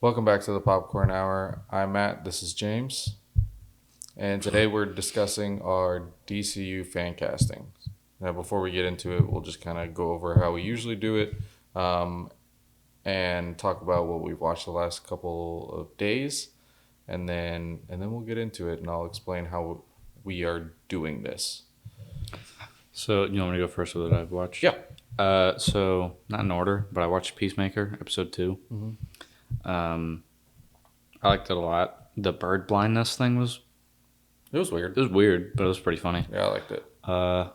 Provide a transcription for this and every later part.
Welcome back to the Popcorn Hour. I'm Matt. This is James. And today we're discussing our DCU fan castings. Now, before we get into it, we'll just kind of go over how we usually do it and talk about what we've watched the last couple of days. And then we'll get into it, and I'll explain how we are doing this. So, you want me to go first with what I've watched? Yeah. So, not in order, but I watched Peacemaker, episode 2. Mm-hmm. I liked it a lot. The bird blindness thing was... It was weird. It was weird, but it was pretty funny. Yeah, I liked it. I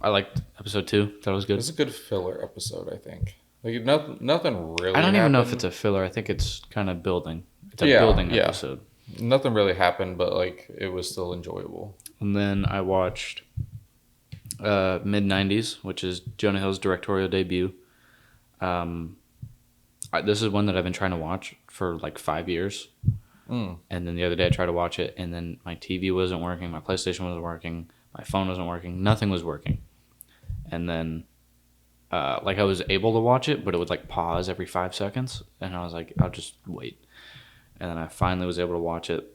liked episode 2. That was good. It was a good filler episode, I think. Like, nothing really I don't even know if happened. it's a filler. I think it's kind of building. It's a building episode. Nothing really happened, but, like, it was still enjoyable. And then I watched Mid-90s, which is Jonah Hill's directorial debut. This is one that I've been trying to watch for like 5 years. And then the other day I tried to watch it, and then my TV wasn't working, my PlayStation wasn't working, my phone wasn't working, nothing was working. And then I was able to watch it, but it would like pause every 5 seconds, and I was like, I'll just wait. And then I finally was able to watch it.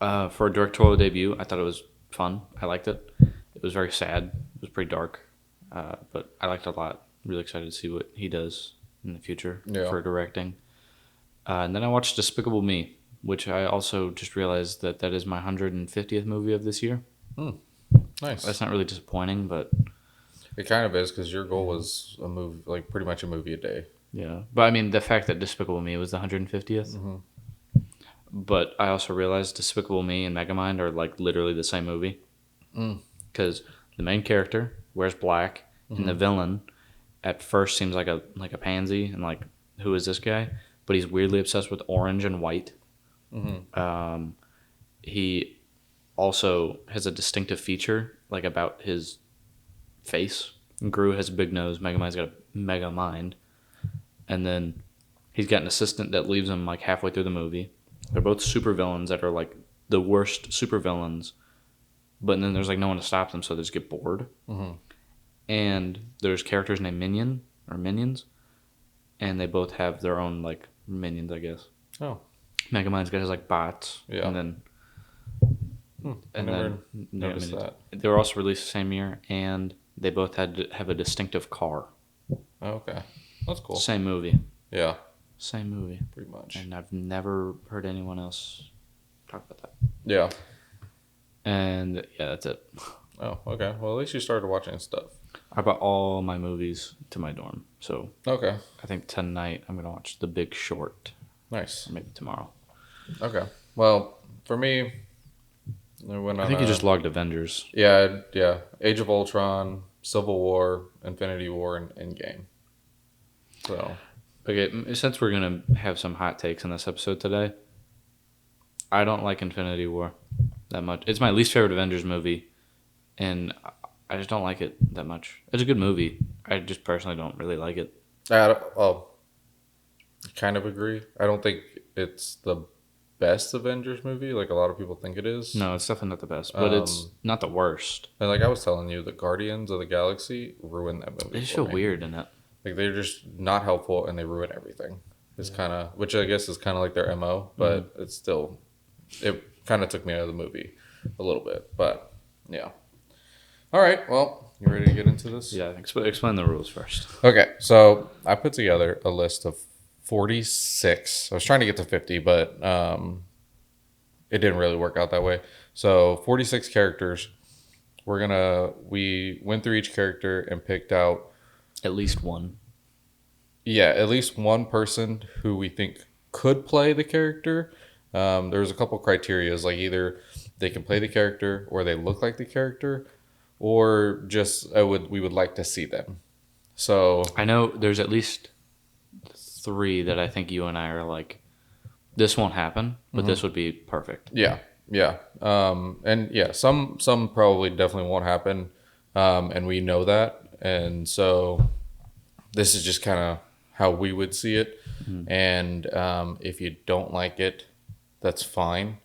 For a directorial debut, I thought it was fun. I liked it. It was very sad. It was pretty dark, but I liked it a lot. Really excited to see what he does in the future for directing. And then I watched Despicable Me, which I also just realized that is my 150th movie of this year. Nice. That's not really disappointing, but... It kind of is, because your goal was a movie, like pretty much a movie a day. Yeah. But I mean, the fact that Despicable Me was the 150th. Mm-hmm. But I also realized Despicable Me and Megamind are like literally the same movie. Because the main character wears black, and the villain at first seems like a pansy, and like, who is this guy? But he's weirdly obsessed with orange and white. He also has a distinctive feature like about his face. Gru has a big nose. Megamind's got a mega mind. And then he's got an assistant that leaves him like halfway through the movie. They're both supervillains that are like the worst supervillains. But then there's like no one to stop them, so they just get bored. And there's characters named Minions, and they both have their own like minions, I guess. Oh, Megamind's got his like bots. Yeah. And then I never noticed that. They were also released the same year, and they both had to have a distinctive car. Oh, okay, that's cool. Same movie. Yeah. Same movie. Pretty much. And I've never heard anyone else talk about that. Yeah. And yeah, that's it. Oh, okay. Well, at least you started watching stuff. I brought all my movies to my dorm, so okay. I think tonight I'm gonna watch The Big Short. Nice. Or maybe tomorrow. Okay. Well, for me, I think you just logged Avengers. Yeah. Age of Ultron, Civil War, Infinity War, and Endgame. So. Okay, since we're gonna have some hot takes in this episode today, I don't like Infinity War that much. It's my least favorite Avengers movie, and I just don't like it that much. It's a good movie. I just personally don't really like it. I kind of agree. I don't think it's the best Avengers movie like a lot of people think it is. No, it's definitely not the best, but it's not the worst. And like I was telling you, the Guardians of the Galaxy ruined that movie. They just feel weird in it. Like they're just not helpful, and they ruin everything. It's kind of, which I guess is kind of like their MO, but it's still, it kind of took me out of the movie a little bit. But yeah. All right. Well, you ready to get into this? Yeah, explain the rules first. Okay. So I put together a list of 46. I was trying to get to 50, but it didn't really work out that way. So 46 characters. We went through each character and picked out at least one. Yeah, at least one person who we think could play the character. There's a couple criterias, like either they can play the character, or they look like the character, or just we would like to see them. So I know there's at least 3 that I think you and I are like, this won't happen, but this would be perfect. Yeah. And yeah, some probably definitely won't happen, and we know that. And so this is just kind of how we would see it. And if you don't like it, that's fine.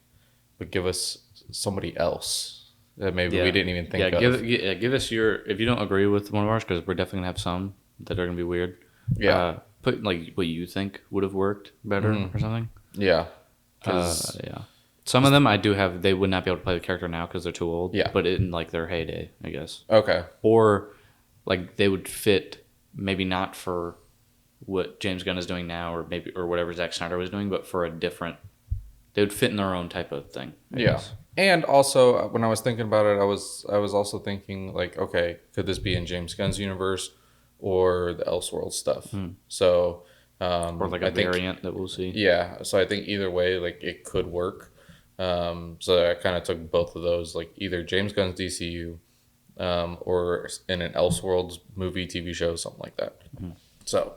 But give us somebody else that maybe we didn't even think of. Give us your, if you don't agree with one of ours, because we're definitely going to have some that are going to be weird. Yeah. put like what you think would have worked better or something. Yeah. 'Cause- Yeah. Some of them I do have. They would not be able to play the character now because they're too old. Yeah. But in like their heyday, I guess. Okay. Or like they would fit maybe not for what James Gunn is doing now, or maybe or whatever Zack Snyder was doing, but for a different. They would fit in their own type of thing. I guess. And also, when I was thinking about it, I was also thinking like, okay, could this be in James Gunn's universe or the Elseworld stuff? So, Or like a variant that we'll see. Yeah. So I think either way, like it could work. So I kind of took both of those, like either James Gunn's DCU, or in an Elseworlds movie, TV show, something like that. So,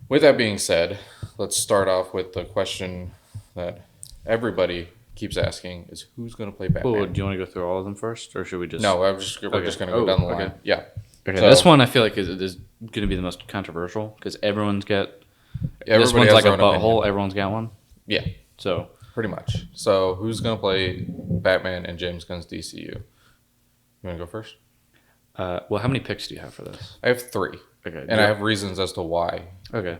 with that being said, let's start off with the question that everybody keeps asking: is who's going to play Batman? Oh, do you want to go through all of them first, or should we just? No, we're just going to go down the line. Yeah. Okay, So- this one I feel like is going to be the most controversial because everyone's got. This Everybody one's has like a their own butthole. opinion. Everyone's got one. Yeah, So pretty much. So, who's going to play Batman in James Gunn's DCU? You want to go first? well, how many picks do you have for this? I have 3. Okay. And I have reasons as to why. Okay.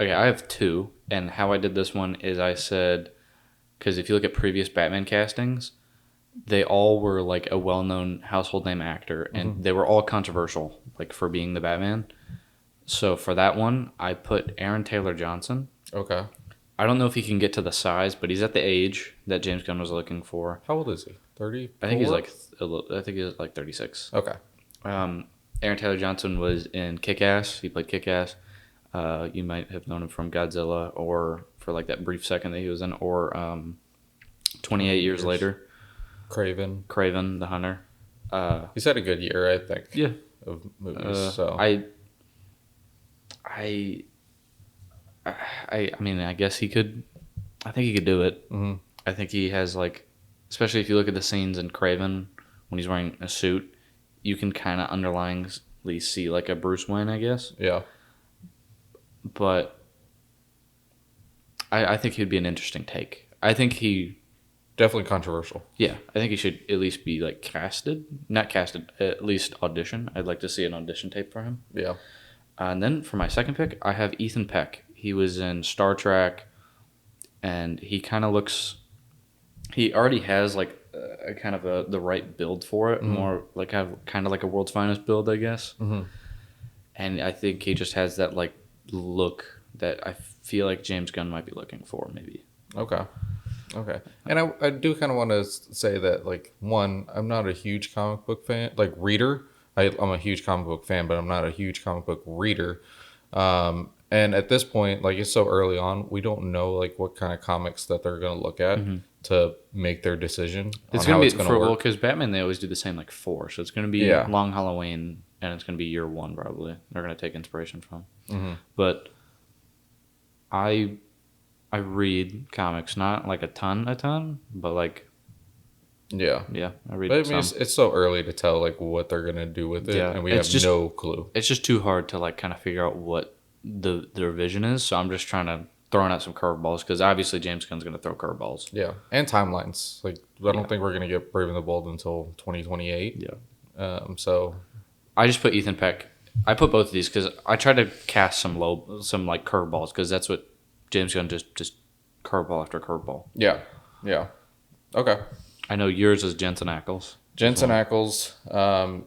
Okay, I have 2, and how I did this one is I said, because if you look at previous Batman castings, they all were like a well-known household name actor, and they were all controversial, like for being the Batman. So for that one, I put Aaron Taylor Johnson. Okay. I don't know if he can get to the size, but he's at the age that James Gunn was looking for. How old is he? 30? I think he's like, I think he's like 36. Okay. Aaron Taylor Johnson was in Kick-Ass. He played Kick-Ass. You might have known him from Godzilla, or for like that brief second that he was in, or 28 years later, Kraven the Hunter. He's had a good year, I think. Yeah, Of movies. So I mean, I guess he could. I think he could do it. I think he has like, especially if you look at the scenes in Kraven when he's wearing a suit, you can kind of underlyingly see like a Bruce Wayne, I guess. yeah. But I think he'd be an interesting take. I think he, Definitely controversial. yeah, I think he should at least be like not casted, at least audition. I'd like to see an audition tape for him. Yeah. And then for my second pick, I have Ethan Peck. He was in Star Trek, and he kind of looks. He already has like a kind of the right build for it, more like kind of like a World's Finest build, I guess. And I think he just has that like look that I feel like James Gunn might be looking for, maybe. Okay. And I do kind of want to say that, like, one, I'm not a huge comic book fan, like reader. I'm a huge comic book fan, but I'm not a huge comic book reader. And at this point, like, it's so early on, we don't know like what kind of comics that they're going to look at to make their decision. It's on how gonna it's be going for to well, work. because Batman they always do the same like 4, so it's gonna be Yeah. Long Halloween, and it's gonna be year 1 probably. They're gonna take inspiration from, but I read comics, not like a ton, but like Yeah. I read. But I mean, some. it's so early to tell like what they're going to do with it, Yeah, and we it's have just- no clue. It's just too hard to like kind of figure out what their vision is. So I'm just trying to throwing out some curveballs because obviously James Gunn's gonna throw curveballs. Yeah, and timelines. Like, I don't think we're going to get Brave and the Bold until 2028. Yeah. So I just put Ethan Peck. I put both of these because I tried to cast some like curveballs because that's what James Gunn just curveball after curveball. yeah. Okay. I know yours is Jensen Ackles. Jensen Ackles,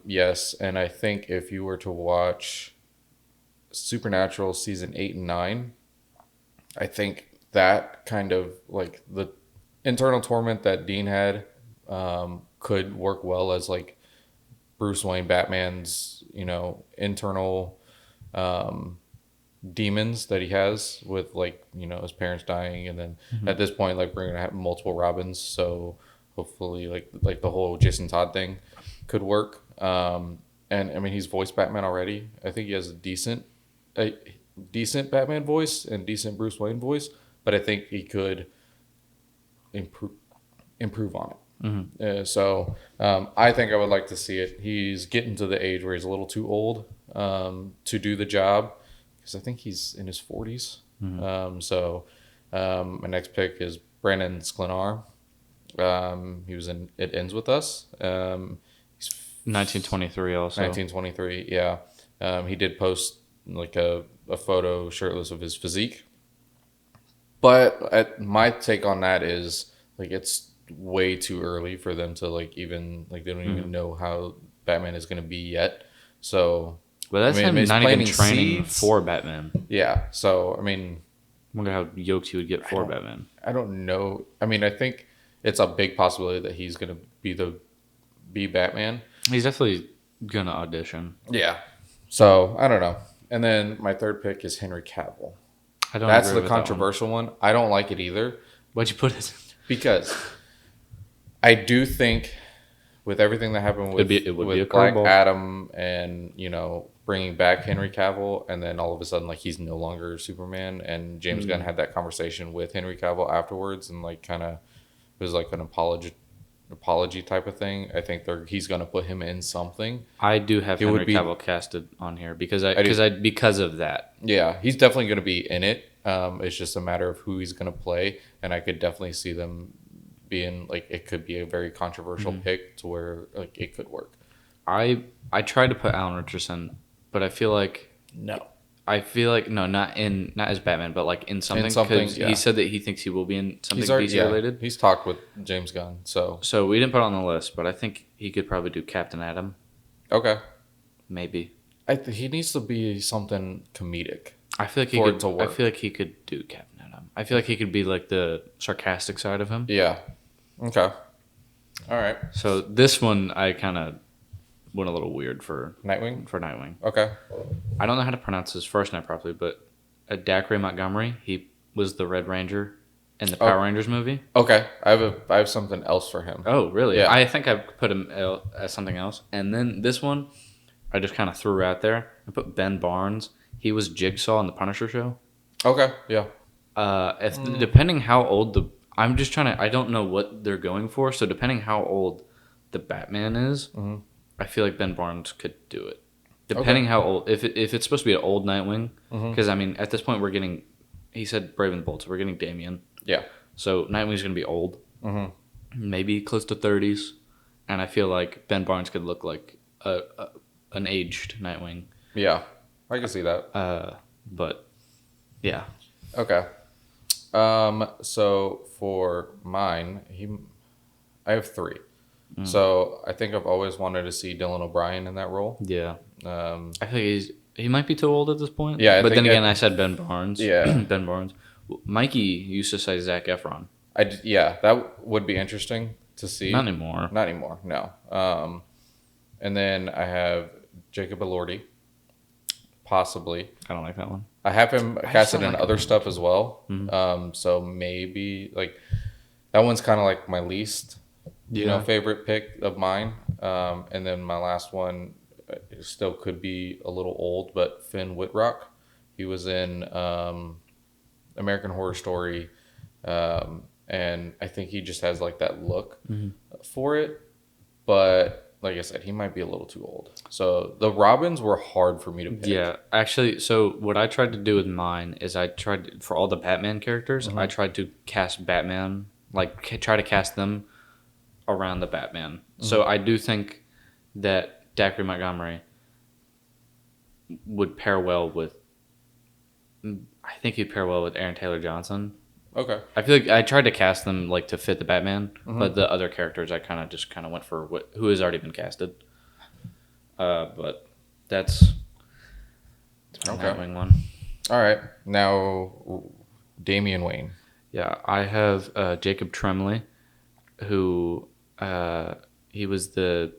yes, and I think if you were to watch Supernatural season 8 and 9, I think that kind of like the internal torment that Dean had could work well as like Bruce Wayne, Batman's, internal demons that he has with like, his parents dying, and then at this point, like, we're gonna have multiple Robins, so hopefully like the whole Jason Todd thing could work. And I mean, he's voiced Batman already. I think he has a decent Batman voice and decent Bruce Wayne voice, but I think he could improve on it. So I think I would like to see it. He's getting to the age where he's a little too old to do the job, because I think he's in his 40s. So my next pick is Brandon Sklenar. He was in It Ends With Us. He's 1923 also. 1923, yeah. He did post like a a photo shirtless of his physique. But my take on that is like it's way too early for them to like even like they don't even know how Batman is going to be yet. So, But that's him it's not even planting training seeds. for Batman. Yeah. So I mean, I wonder how yoked he would get for Batman. I don't know. I mean, I think it's a big possibility that he's going to be Batman. He's definitely gonna audition. Yeah. So I don't know. And then my third pick is Henry Cavill. I don't. That's agree the with that controversial one. I don't like it either Why'd you put it? because I do think with everything that happened with It would be a Black curveball. Adam and bringing back Henry Cavill, and then all of a sudden like he's no longer Superman, and James Gunn had that conversation with Henry Cavill afterwards, and like kind of it was like an apology type of thing. I think he's gonna put him in something. I do have It would Henry be- Cavill casted on here because do. because of that. Yeah, he's definitely going to be in it. It's just a matter of who he's going to play, and I could definitely see them being like it could be a very controversial pick to where like it could work. I tried to put Alan Richardson, but I feel like No. no, not as Batman, but like in something. something, 'Cause yeah. he said that he thinks he will be in something He's already DC related. He's talked with James Gunn, so So we didn't put it on the list, but I think he could probably do Captain Atom, okay. maybe. He needs to be something comedic. I feel like he For it could. to I work. feel like he could do Captain Atom. I feel like he could be like the sarcastic side of him. Yeah. Okay. All right. So this one I kind of went a little weird for Nightwing. Nightwing. Okay. I don't know how to pronounce his first name properly, but Dacre Montgomery. He was the Red Ranger in the Power Rangers movie. Okay. I have something else for him. Oh, really? Yeah. I think I put him as something else. And then this one, I just kind of threw out there. I put Ben Barnes. He was Jigsaw in the Punisher show. Okay. Yeah. Depending how old I'm just trying to. I don't know what they're going for. So depending how old the Batman is, I feel like Ben Barnes could do it. Depending how old, if it's supposed to be an old Nightwing, because I mean at this point we're getting. He said Brave and the Bold, so we're getting Damian. Yeah. So Nightwing's gonna be old, maybe close to 30s, and I feel like Ben Barnes could look like an aged Nightwing. Yeah. I can see that. But yeah, Okay. So for mine, I have three. So I think I've always wanted to see Dylan O'Brien in that role. yeah. Um, I think he might be too old at this point. Yeah, I but then think again, I said Ben Barnes. Yeah. Ben Barnes. Mikey used to say Zac Efron. yeah, that would be interesting to see. Not anymore. Not anymore. No. And then I have Jacob Elordi, possibly. I don't like that one. I have him just casted don't in like other stuff as well. So maybe like that one's kind of like my least, favorite pick of mine. And then my last one still could be a little old, but Finn Wittrock. He was in American Horror Story, and I think he just has like that look for it. But like I said, he might be a little too old. So the Robins were hard for me to pick. Yeah, actually, so what I tried to do with mine is for all the Batman characters, I tried to cast Batman, like try to cast them around the Batman. So I do think that Dacre Montgomery would pair well with. I think he'd pair well with Aaron Taylor Johnson. Okay. I feel like I tried to cast them like to fit the Batman, but the other characters I kind of went for who has already been casted. But that's my Okay. Nightwing one. All right. Now, Damian Wayne. Yeah, I have Jacob Tremblay, who he was the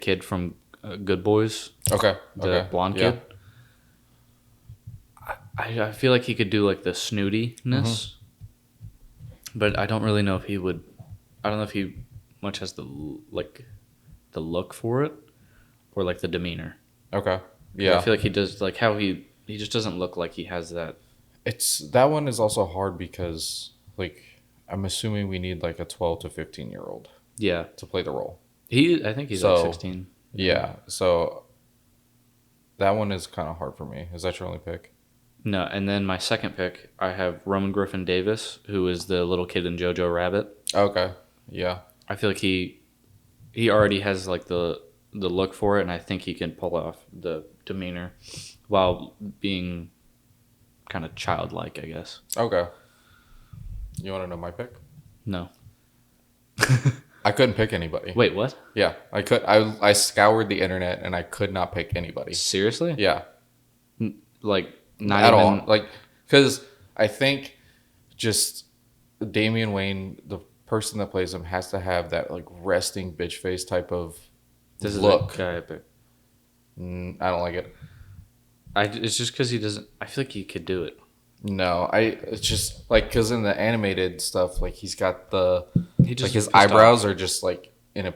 kid from Good Boys, Okay. the blonde kid. I feel like he could do like the snootiness, but I don't really know if he would. I don't know if he much has the look for it, or like the demeanor. Okay. I Yeah. feel like he does like how he just doesn't look like he has that. That one is also hard because like I'm assuming we need like a 12 to 15-year-old Yeah, to play the role. I think he's like 16. Yeah. So that one is kind of hard for me. Is that your only pick? No, and then my second pick, I have Roman Griffin Davis, who is the little kid in Jojo Rabbit. Okay. Yeah. I feel like he already has like the look for it, and I think he can pull off the demeanor while being kind of childlike, I guess. Okay. You want to know my pick? No. I couldn't pick anybody. Wait, what? Yeah, I could. I scoured the internet and I could not pick anybody. Seriously? Yeah, Like, not at even... all. Like, because I think just Damian Wayne, the person that plays him, has to have that like resting bitch face type of This look. is a guy I picked. I don't like it. It's just because he doesn't... I feel like he could do it. No, it's just like because in the animated stuff, like he's got the He just like his pissed eyebrows off. are just like in a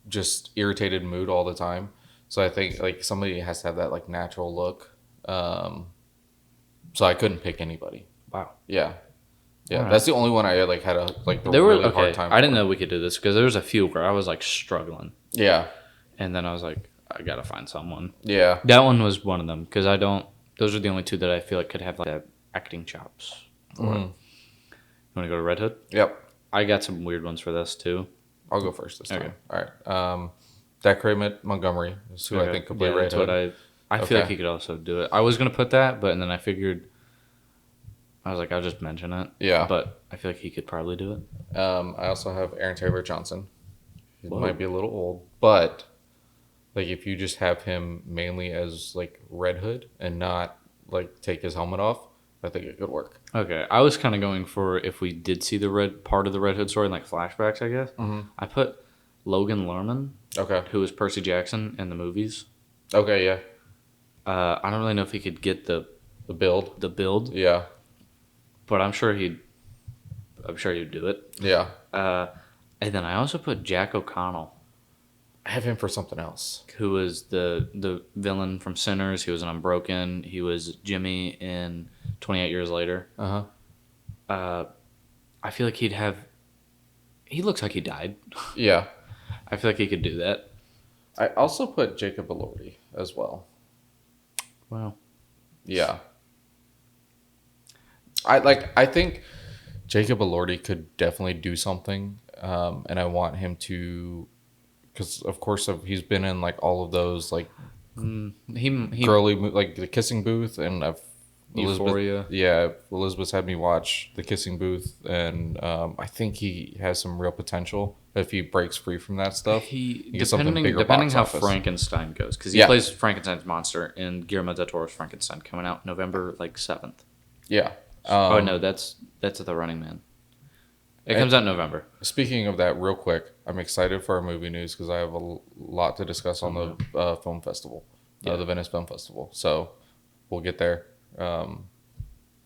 just irritated mood all the time. So I think like somebody has to have that like natural look. So I couldn't pick anybody. Wow. Yeah, yeah, Alright. that's the only one I like had a like the There were... really Okay, hard time. I didn't for. know we could do this because there was a few where I was, like, struggling. Yeah, And then I was like, I gotta find someone. yeah. That one was one of them because I don't... Those are the only two that I feel like could have, like, acting chops. You want to go to Red Hood? Yep. I got some weird ones for this, too. I'll go first this time. Okay. All right. Decrement Montgomery is who I think could play Red that's Hood. what I feel like Okay. he could also do it. I was gonna put that, but and then I figured I was like, I'll just mention it. Yeah. But I feel like he could probably do it. I also have Aaron Taylor Johnson. He Whoa. might be a little old, but like if you just have him mainly as like Red Hood and not like take his helmet off, I think it could work. Okay, I was kind of going for if we did see the red part of the Red Hood story in like flashbacks, I guess. Mm-hmm. I put Logan Lerman, Okay. who was Percy Jackson in the movies. Okay. Yeah. I don't really know if he could get The build. the build, Yeah. but I'm sure he'd do it. Yeah. And then I also put Jack O'Connell, I have him for something else. who was the villain from Sinners. He was in Unbroken. He was Jimmy in 28 Years Later. I feel like he looks like he died. Yeah. I feel like he could do that. I also put Jacob Elordi as well. Wow. Yeah. I think Jacob Elordi could definitely do something, and I want him to, because of course he's been in like all of those like He girly like the Kissing Booth, and Euphoria. Elizabeth's had me watch the Kissing Booth, and I think he has some real potential if he breaks free from that stuff. He gets something bigger depending box how office. Frankenstein goes, because he Yeah. plays Frankenstein's monster in Guillermo del Toro's Frankenstein, coming out November like 7th. Yeah. Oh no, that's The Running Man. It comes out in November. Speaking of that, real quick, I'm excited for our movie news because I have a lot to discuss on the film festival, the Venice Film Festival. So we'll get there at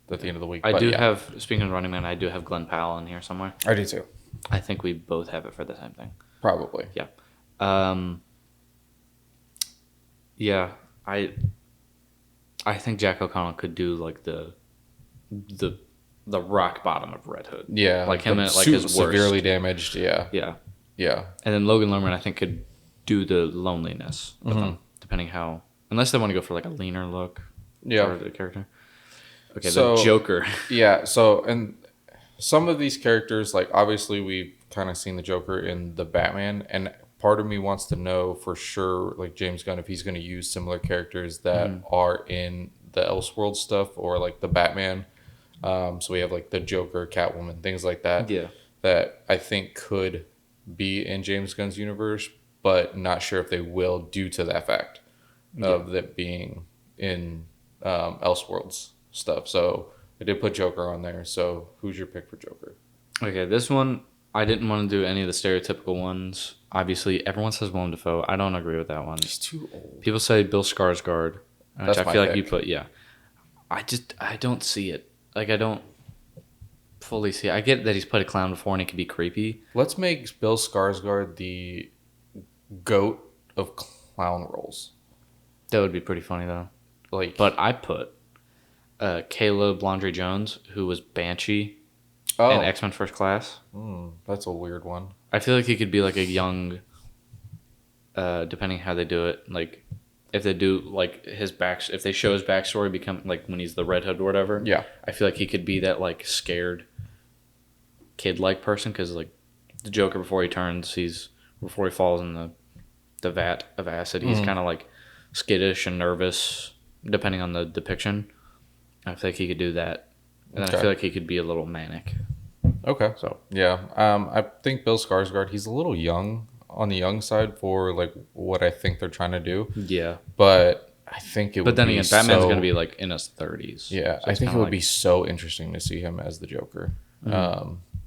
the end of the week. I But do yeah, have, speaking of Running Man, I do have Glenn Powell in here somewhere. I do too. I think we both have it for the same thing. Probably. Yeah. Yeah, I think Jack O'Connell could do like the rock bottom of Red Hood. Yeah, Like him at like suit his worst. severely damaged. Yeah, Yeah. yeah, And then Logan Lerman, I think, could do the loneliness with Mm-hmm. him, depending how, unless they want to go for like a leaner look yeah. for the character. Okay, So- the Joker. Yeah, so and some of these characters, like obviously we've kind of seen the Joker in the Batman, and part of me wants to know for sure, like James Gunn, if he's going to use similar characters that are in the Elseworld stuff or like the Batman. So we have like the Joker, Catwoman, things like that. Yeah. That I think could be in James Gunn's universe, but not sure if they will due to that fact of that being in Elseworlds stuff. So I did put Joker on there. So who's your pick for Joker? Okay, this one, I didn't want to do any of the stereotypical ones. Obviously, everyone says Willem Dafoe. I don't agree with that one. He's too old. People say Bill Skarsgård, which That's I my feel like pick. you put, yeah. I don't see it. Like, I don't fully see it. I get that he's played a clown before and it can be creepy. Let's make Bill Skarsgård the goat of clown roles. That would be pretty funny, though. Like, But I put Caleb Landry Jones, who was Banshee oh, in X-Men First Class. that's a weird one. I feel like he could be like a young, depending how they do it. Like, if they do like if they show his backstory, become like when he's the Red Hood or whatever. Yeah, I feel like he could be that like scared kid-like person, because like the Joker before he falls in the vat of acid, he's kind of like skittish and nervous, depending on the depiction. I feel like he could do that, and Okay. I feel like he could be a little manic. Okay. So Yeah. I think Bill Skarsgård, he's a little young on the young side for like what I think they're trying to do, yeah, but I think it but would then be again, Batman's so. gonna be like in his 30s. Yeah, So I it's think it kinda would like, be so interesting to see him as the Joker.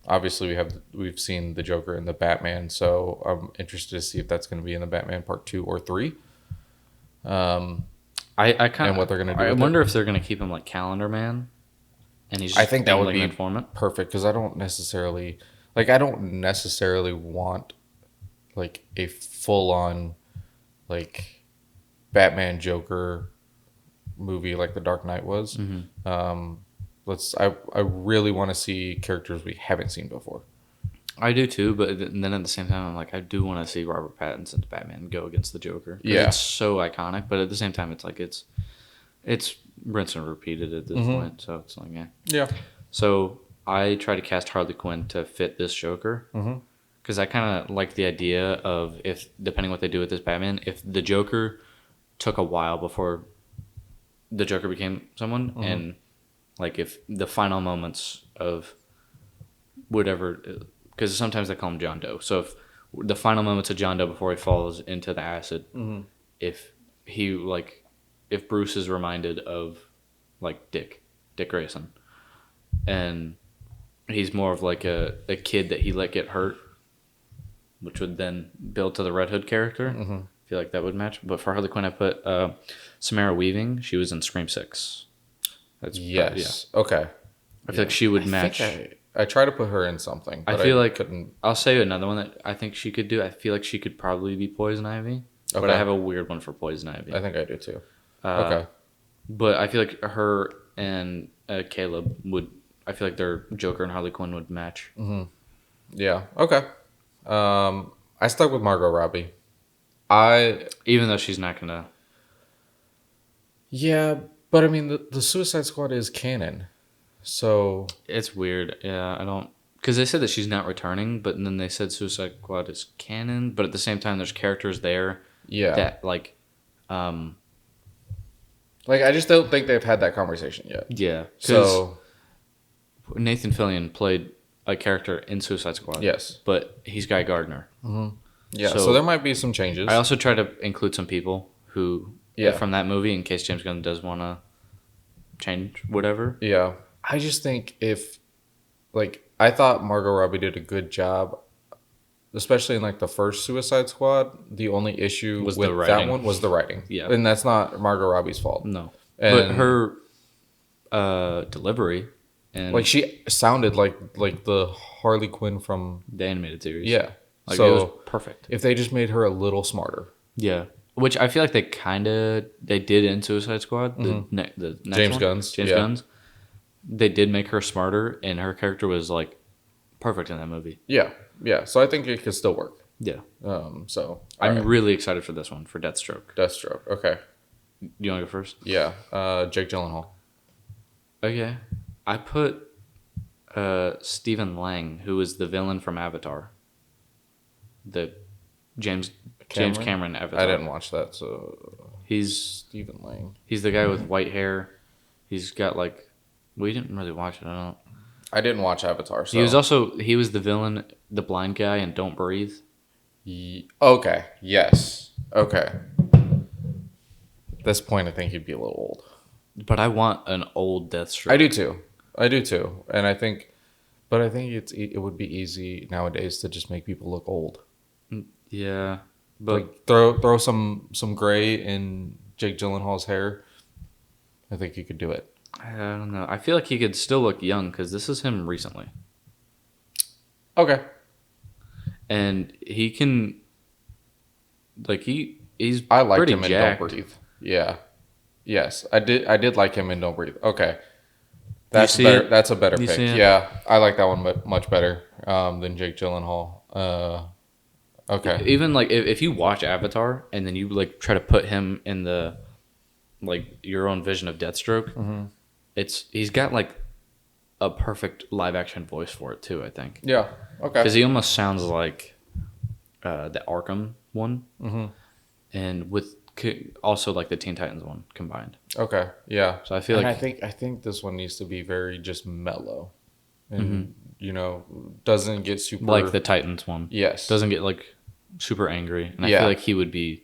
Obviously, we've seen the Joker in the Batman, so I'm interested to see if that's going to be in the Batman Part 2 or 3, I kind and of what they're going to do. I with wonder it. if they're gonna keep him like Calendar Man, and he's I just think that being would like be an informant. perfect because I don't necessarily want like a full on like Batman Joker movie like the Dark Knight was. I really want to see characters we haven't seen before. I do too, but then at the same time, I'm like, I do want to see Robert Pattinson's Batman go against the Joker. 'Cause Yeah. it's so iconic. But at the same time, it's like it's rinse and repeated at this point. So it's like, yeah. Yeah. So I try to cast Harley Quinn to fit this Joker because I kind of like the idea of if depending what they do with this Batman, if the Joker took a while before the Joker became someone, and like if the final moments of whatever, because sometimes they call him John Doe. So if the final moments of John Doe before he falls into the acid, if he like, if Bruce is reminded of like Dick Grayson, and he's more of like a kid that he let get hurt, which would then build to the Red Hood character. I feel like that would match. But for Harley Quinn, I put Samara Weaving. She was in Scream 6. That's Yes. Okay. I feel like she would I match. think I try to put her in something. I But feel like couldn't. I'll say another one that I think she could do. I feel like she could probably be Poison Ivy, but Okay. I have a weird one for Poison Ivy. I think I do too. Uh, Okay. But I feel like her and Caleb would. I feel like their Joker and Harley Quinn would match. Yeah. Okay. I stuck with Margot Robbie. I Even though she's not gonna. Yeah, but I mean the Suicide Squad is canon, so It's weird. Yeah, I don't. Because they said that she's not returning, but then they said Suicide Squad is canon. But at the same time, there's characters there yeah. that like. Like I just don't think they've had that conversation yet. Yeah. Because So Nathan Fillion played a character in Suicide Squad. yes. But he's Guy Gardner. Yeah. So- So there might be some changes. I also try to include some people who, Yeah. from that movie, in case James Gunn does want to change whatever. Yeah. I just think I thought Margot Robbie did a good job, especially in like the first Suicide Squad. The only issue Was with the that writing. one was the writing. Yeah. And that's not Margot Robbie's fault. No. And But her delivery and like she sounded like the Harley Quinn from the animated series. yeah. Like, So it was perfect. if they just made her a little smarter. Yeah. Which I feel like they did in Suicide Squad. The next James one. Gunn's, James yeah. Gunn's. They did make her smarter, and her character was like perfect in that movie. Yeah. Yeah. So I think it could still work. Yeah. So I'm alright. really excited for this one, for Deathstroke. Deathstroke. Okay. You want to go first? Yeah. Jake Gyllenhaal. Okay. I put Stephen Lang, who was the villain from Avatar. The James Cameron Avatar. I didn't watch that, so He's Stephen Lang. he's the guy with white hair. He's got like we didn't really watch it. I don't. I didn't watch Avatar. So He was the villain, the blind guy in Don't Breathe. Okay. Yes. Okay. At this point, I think he'd be a little old. But I want an old Deathstroke. I do too, and I think it would be easy nowadays to just make people look old. Yeah, but Like throw some gray in Jake Gyllenhaal's hair. I think you could do it. I don't know. I feel like he could still look young because this is him recently, Okay. and he can. Like he's I liked pretty him jacked. in Don't Breathe. Yeah. Yes, I did like him in Don't Breathe. Okay. That's see better. it? That's a better You pick. see it? Yeah, I like that one much better than Jake Gyllenhaal. Okay. Even like if you watch Avatar and then you like try to put him in the like your own vision of Deathstroke, he's got like a perfect live action voice for it too. I think Yeah. Okay. because he almost sounds like the Arkham one, and with also like the Teen Titans one combined. Okay, yeah. So I feel and like I think this one needs to be very just mellow, and doesn't get super like the Titans one. Yes, Doesn't get like super angry, and I Yeah. feel like he would be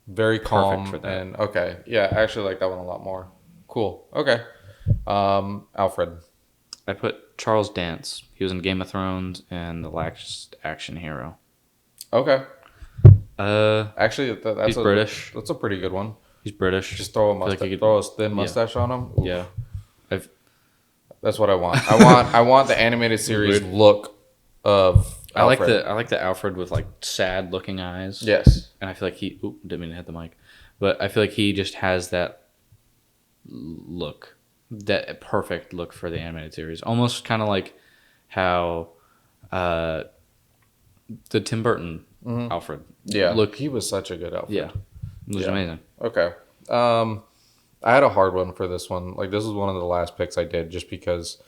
very calm for that. and okay. Yeah, I actually like that one a lot more. Cool. Okay. Alfred. I put Charles Dance. He was in Game of Thrones and The Last Action Hero. Okay. Uh, Actually, that's he's British. That's a pretty good one. He's British. Just throw a I feel like mustache, he could- throw a thin mustache on him. Oof. Yeah. That's what I want. I want the animated series look of Alfred. I like the Alfred with like sad looking eyes. Yes. And I feel like he didn't mean to hit the mic. But I feel like he just has that look. That perfect look for the animated series. Almost kind of like how the Tim Burton Alfred Yeah. look. He was such a good Alfred. Yeah. It was amazing. Okay. I had a hard one for this one. Like, this was one of the last picks I did just because,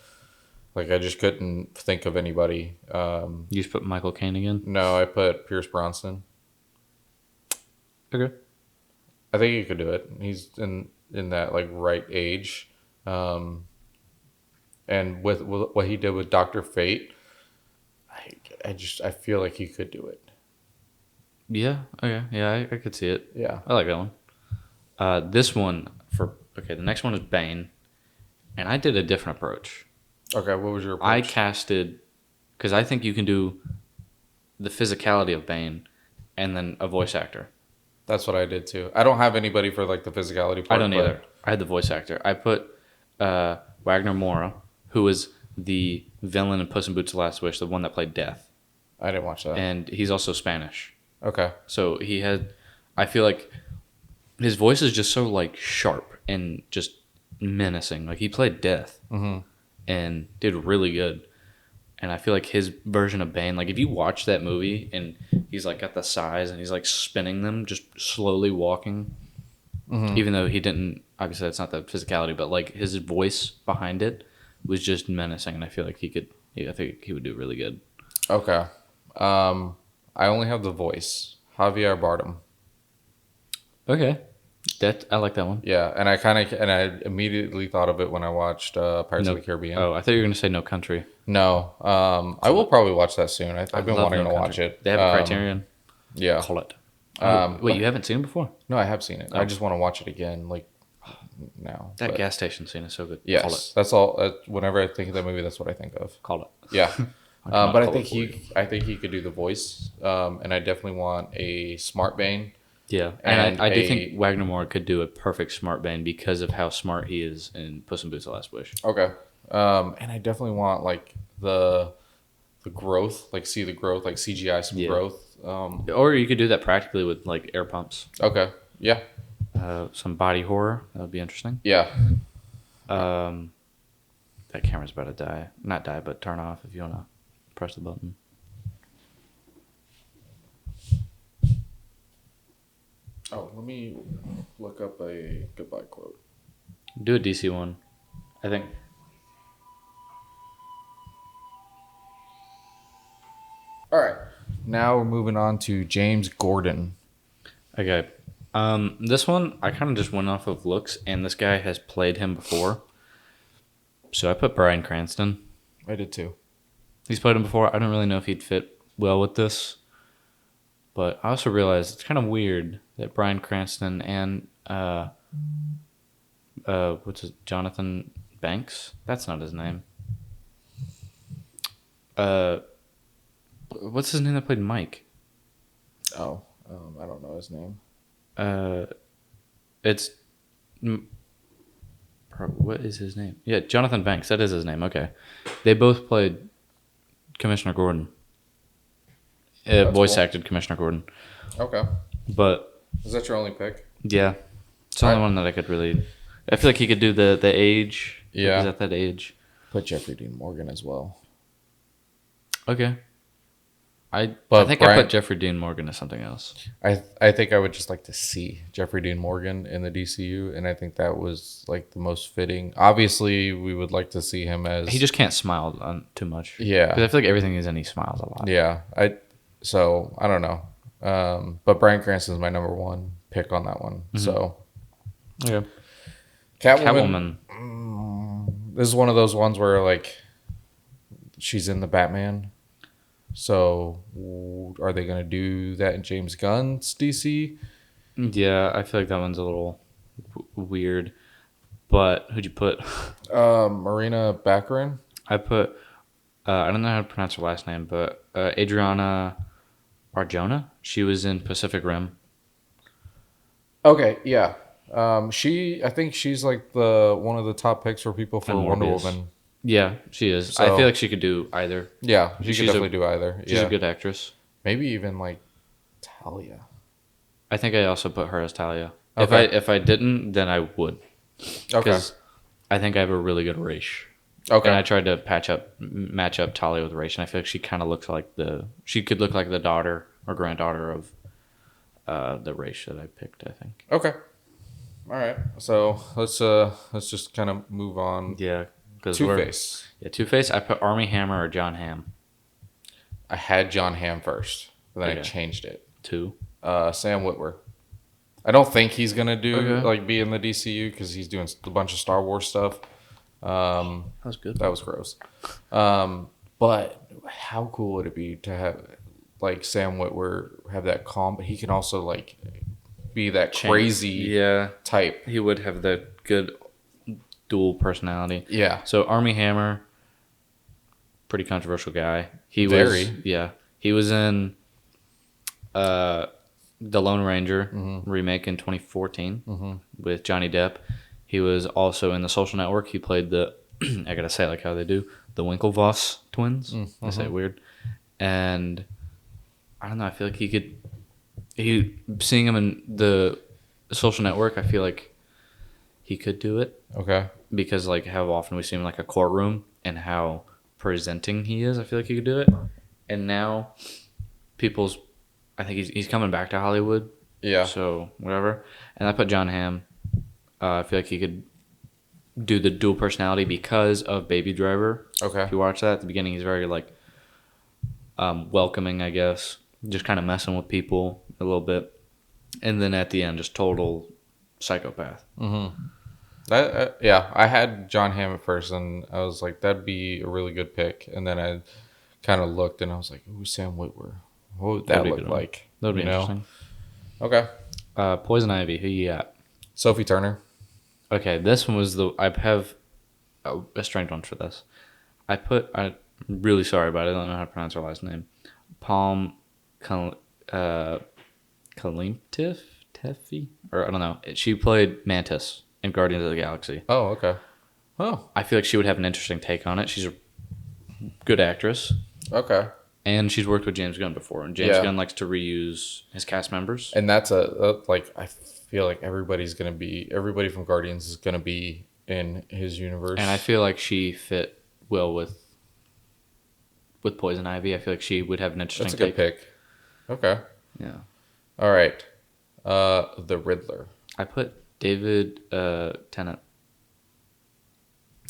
like, I just couldn't think of anybody. You just put Michael Caine again? No, I put Pierce Bronson. Okay. I think he could do it. He's in that, like, right age. And with what he did with Dr. Fate, I feel like he could do it. Yeah. Okay. Yeah, I could see it. Yeah. I like that one. This one the next one is Bane, and I did a different approach. Okay, what was your approach? I casted because I think you can do the physicality of Bane, and then a voice actor. That's what I did too. I don't have anybody for like the physicality part. I don't either. I had the voice actor. I put Wagner Moura, who was the villain in Puss in Boots: The Last Wish, the one that played Death, I didn't watch that. and he's also Spanish. Okay. So he had. I feel like his voice is just so like sharp and just menacing. Like he played Death and did really good. And I feel like his version of Bane, like if you watch that movie and he's like got the size and he's like spinning them, just slowly walking, even though he didn't, obviously that's not the physicality, but like his voice behind it was just menacing. And I feel like I think he would do really good. Okay. I only have the voice. Javier Bardem. Okay. I like that one. Yeah, and I immediately thought of it when I watched Pirates of the Caribbean. Oh, I thought you were going to say No Country. No, I will probably watch that soon. I've been wanting No to watch Country. it. They have a Criterion. Yeah. Call it. But you haven't seen it before? No, I have seen it. Oh. I just want to watch it again, like now. That gas station scene is so good. Yes, Call it. that's all. Whenever I think of that movie, that's what I think of. Call it. Yeah, cannot but I call think it for I think he could do the voice, and I definitely want a smart Bane. Yeah, and I do think Wagner Moore could do a perfect smart Bane because of how smart he is in Puss in Boots: The Last Wish. Okay, and I definitely want like the growth, like see the growth, like CGI some growth. Or you could do that practically with like air pumps. Okay, yeah, some body horror, that would be interesting. yeah. That camera's about to die. Not die, but turn off if you want to press the button. Oh, let me look up a goodbye quote. Do a DC one, I think. All right, now we're moving on to James Gordon. Okay. This one, I kind of just went off of looks, and this guy has played him before. So I put Bryan Cranston. I did too. He's played him before. I don't really know if he'd fit well with this. But I also realized it's kind of weird that Bryan Cranston and Jonathan Banks? That's not his name. What's his name that played Mike? Oh, I don't know his name. It's what is his name? Yeah, Jonathan Banks. That is his name. Okay, they both played Commissioner Gordon. Voice acted Commissioner Gordon. Okay. But is that your only pick? Yeah, it's the only one that I could really. I feel like he could do the age. Yeah, he's at that age. Put Jeffrey Dean Morgan as well. Okay. I think I put Jeffrey Dean Morgan as something else. I think I would just like to see Jeffrey Dean Morgan in the DCU, and I think that was like the most fitting. Obviously, we would like to see him as he just can't smile too much. Yeah, because I feel like everything he's in, he smiles a lot. Yeah, So I don't know. But Bryan Cranston's my number one pick on that one. So Okay. Catwoman. This is one of those ones where like she's in the Batman. So are they gonna do that in James Gunn's DC? Yeah, I feel like that one's a little weird. But who'd you put? Marina Baccarin. I put. I don't know how to pronounce her last name, but Adriana Arjona. She was in Pacific Rim. Okay, yeah. I think she's like the one of the top picks for people for And Wonder Morbius. Woman. Yeah, she is. So- I feel like she could do either. Yeah, she She's could definitely do either. She's Yeah, a good actress. maybe even like Talia. I think I also put her as Talia. Okay. If I didn't, then I would. Okay. Because I think I have a really good race. Okay. And I tried to match up Talia with Raish, and I feel like she kind of looks like she could look like the daughter or granddaughter of the Raish that I picked. I think. Okay. All right. So let's just kind of move on. Yeah, because Two-Face. Yeah, Two-Face. I put Army Hammer or John Hamm. I had John Hamm first, but then I Okay. changed it. Two. Sam Witwer. I don't think he's gonna do Okay. like be in the DCU because he's doing a bunch of Star Wars stuff. That was good. That was gross. But how cool would it be to have like Sam Witwer have that calm, but he can also like be that crazy type. He would have that good dual personality. Yeah. So Army Hammer, pretty controversial guy. He was in The Lone Ranger remake in 2014 with Johnny Depp. He was also in The Social Network. He played the I gotta say it like how they do, the Winklevoss twins. I say it weird. And I don't know, I feel like seeing him in the Social Network, I feel like he could do it. Okay. Because like how often we see him in like a courtroom and how presenting he is, I feel like he could do it. And now I think he's coming back to Hollywood. Yeah. So whatever. And I put John Hamm. I feel like he could do the dual personality because of Baby Driver. Okay. If you watch that at the beginning, he's very like welcoming, I guess. Just kind of messing with people a little bit. And then at the end, just total psychopath. I had John Hamm at first, and I was like, that'd be a really good pick. And then I kind of looked, and I was like, ooh, Sam Witwer. What would that That'd be a look good one. like? That would be You know? interesting. Okay. Poison Ivy, who you got? Sophie Turner. Okay, this one was I have a strange one for this. I'm really sorry about it. I don't know how to pronounce her last name. Palm Kalimtif? Teffy? Or I don't know. She played Mantis in Guardians of the Galaxy. Oh, okay. Oh, I feel like she would have an interesting take on it. She's a good actress. okay. And she's worked with James Gunn before. And James Gunn likes to reuse his cast members. And that's like, I feel like everybody from Guardians is going to be in his universe. And I feel like she fit well with Poison Ivy. I feel like she would have an interesting That's a good pick. Okay. Yeah. All right. The Riddler. I put David Tennant.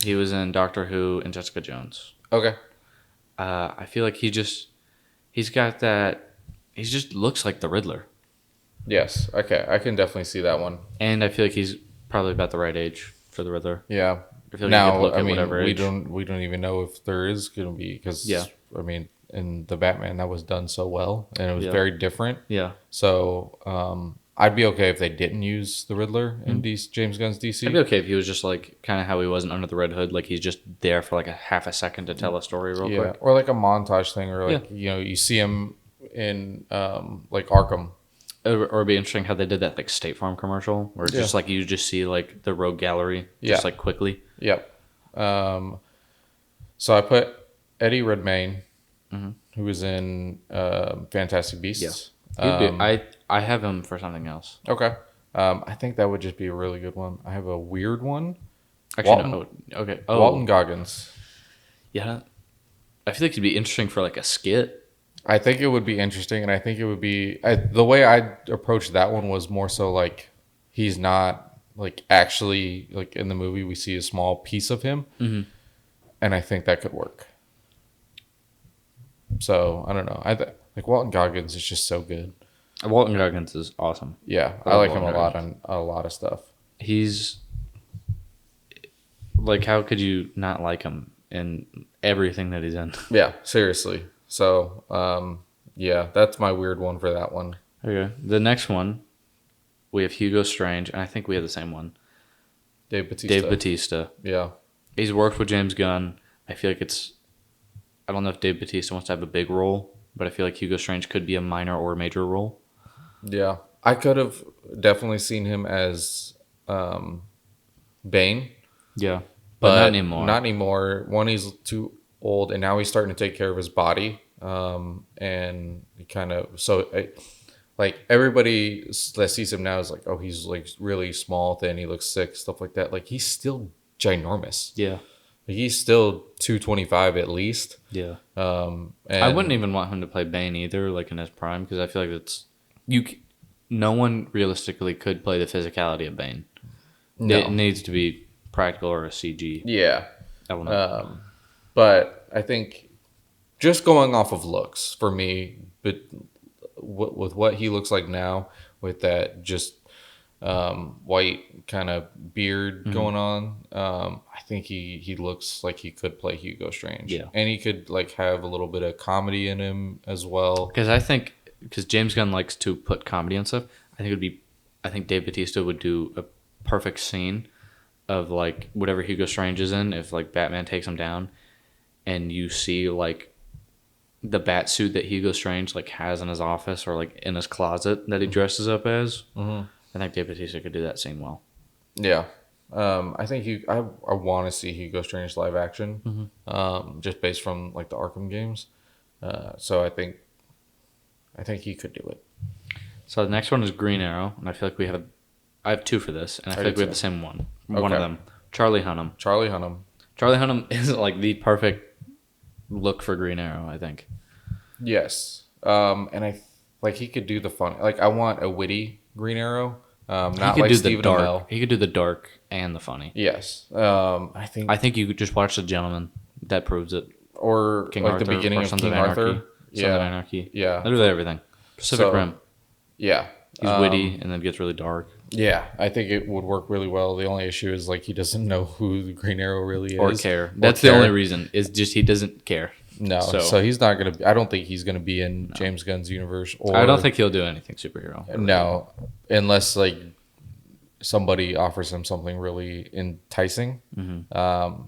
He was in Doctor Who and Jessica Jones. Okay. I feel like he just looks like the Riddler. Yes. Okay. I can definitely see that one. And I feel like he's probably about the right age for the Riddler. Yeah. I feel like he could Now, look I at mean, whatever we age. don't even know if there is going to be because I mean, in the Batman that was done so well and it was very different. Yeah. So, I'd be okay if they didn't use the Riddler in James Gunn's DC. I'd be okay if he was just like kind of how he wasn't under the Red Hood, like he's just there for like a half a second to tell a story real quick. Or like a montage thing, or like you see him in like Arkham. Or it'd be interesting how they did that like State Farm commercial, where it's just like you just see like the rogue gallery just like quickly. Yep. So I put Eddie Redmayne, who was in Fantastic Beasts. I have him for something else. Okay. I think that would just be a really good one. I have a weird one. Actually, no. Okay. Oh, Walton Goggins. Yeah. I feel like it'd be interesting for like a skit. I think it would be interesting, and I think it would be the way I approached that one was more so like he's not like actually like in the movie we see a small piece of him, and I think that could work. So I don't know. Like Walton Goggins is just so good. Walton Goggins is awesome. Yeah, I I love like him a Walton lot Goggins. on a lot of stuff. He's like, how could you not like him in everything that he's in? Yeah, seriously. So, yeah, that's my weird one for that one. Okay. The next one, we have Hugo Strange, and I think we have the same one. Dave Bautista. Dave Bautista. Yeah. He's worked with James Gunn. I feel like I don't know if Dave Bautista wants to have a big role, but I feel like Hugo Strange could be a minor or major role. Yeah. I could have definitely seen him as Bane. Yeah. But not anymore. Not anymore. One, he's too old, and now he's starting to take care of his body. And he kind of like everybody that sees him now is like, oh, he's like really small, thin, he looks sick, stuff like that. Like he's still ginormous. Yeah. Like, he's still 225 at least. Yeah. And I wouldn't even want him to play Bane either, like in his prime, because I feel like no one realistically could play the physicality of Bane. No. It needs to be practical or a CG Yeah. element. But I think just going off of looks for me, but with what he looks like now, with that just white kind of beard going on, I think he looks like he could play Hugo Strange. Yeah. And he could like have a little bit of comedy in him as well. Because James Gunn likes to put comedy and stuff, I think Dave Bautista would do a perfect scene of like whatever Hugo Strange is in, if like Batman takes him down, and you see like the bat suit that Hugo Strange like has in his office or like in his closet that he dresses up as. Mm-hmm. I think Dave Bautista could do that scene well. Yeah. I think I want to see Hugo Strange live action, just based from like the Arkham games. So I think he could do it. So the next one is Green Arrow, and I feel like I have two for this, and I feel like we have the same one. Okay. One of them, Charlie Hunnam. Charlie Hunnam. Charlie Hunnam is like the perfect look for Green Arrow, I think. Yes. And he could do the fun. Like I want a witty Green Arrow. Not like Stephen Amell. He could do the dark and the funny. Yes. I think you could just watch The Gentleman. That proves it. Or King like Arthur, the beginning or of Sons King of Anarchy. Arthur. Sons of Anarchy. Yeah. Literally everything. Pacific Rim. Yeah. He's witty and then gets really dark. Yeah, I think it would work really well. The only issue is like he doesn't know who the Green Arrow really is. Or care. That's the only reason. Is just he doesn't care. No, so he's not going to... I don't think he's going to be in James Gunn's universe. Or I don't think he'll do anything superhero. No, unless like somebody offers him something really enticing. Mm-hmm.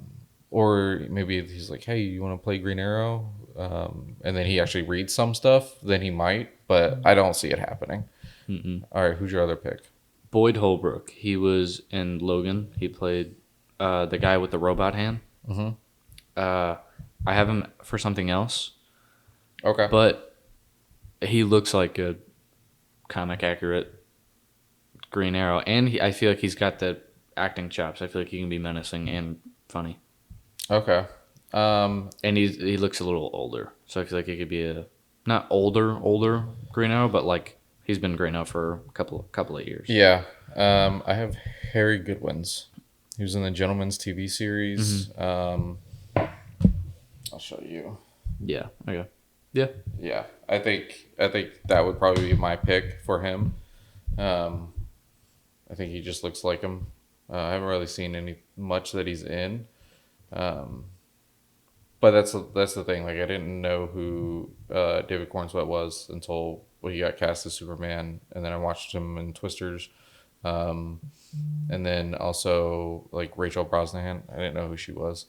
Or maybe he's like, hey, you want to play Green Arrow? And then he actually reads some stuff, then he might. But I don't see it happening. Mm-mm. All right, who's your other pick? Boyd Holbrook. He was in Logan. He played the guy with the robot hand. Mm-hmm. I have him for something else. Okay. But he looks like a comic accurate Green Arrow. And I feel like he's got the acting chops. I feel like he can be menacing and funny. Okay. And he looks a little older. So I feel like he could be a not older Green Arrow, but like he's been Green Arrow for a couple of years. Yeah. I have Harry Goodwin's. He was in the Gentleman's TV series. Mm-hmm. I'll show you. Yeah. Okay. Yeah. Yeah. I think that would probably be my pick for him. I think he just looks like him. I haven't really seen much that he's in. But that's the thing. Like I didn't know who David Cornsweet was until he got cast as Superman, and then I watched him in Twisters. And then also like Rachel Brosnahan. I didn't know who she was.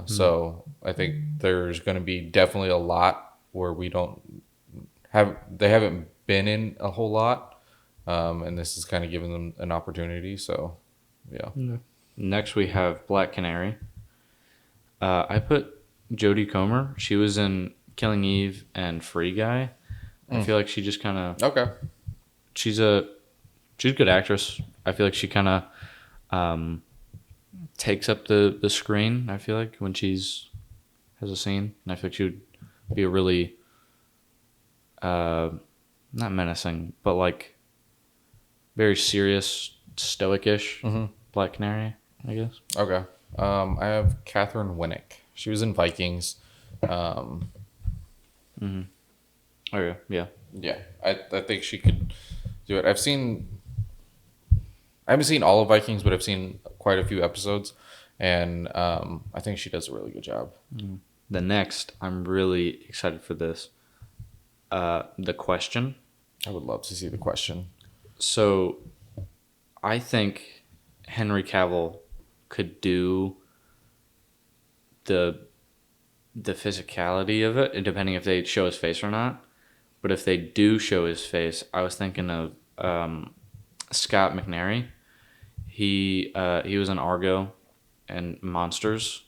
So I think there's going to be definitely a lot where they haven't been in a whole lot. And this is kind of giving them an opportunity. So, yeah. Next we have Black Canary. I put Jodie Comer. She was in Killing Eve and Free Guy. I feel like she just kind of... Okay. She's a good actress. I feel like she kind of takes up the screen, I feel like, when has a scene. And I feel like she would be a really... not menacing, but like very serious, stoic-ish Black Canary, I guess. Okay. I have Catherine Winnick. She was in Vikings. Okay, yeah. Yeah, I think she could do it. I haven't seen all of Vikings, but I've seen quite a few episodes, and I think she does a really good job. The next, I'm really excited for this. The Question. I would love to see The Question. So, I think Henry Cavill could do the physicality of it, and depending if they show his face or not. But if they do show his face, I was thinking of Scott McNairy. He was in Argo and Monsters.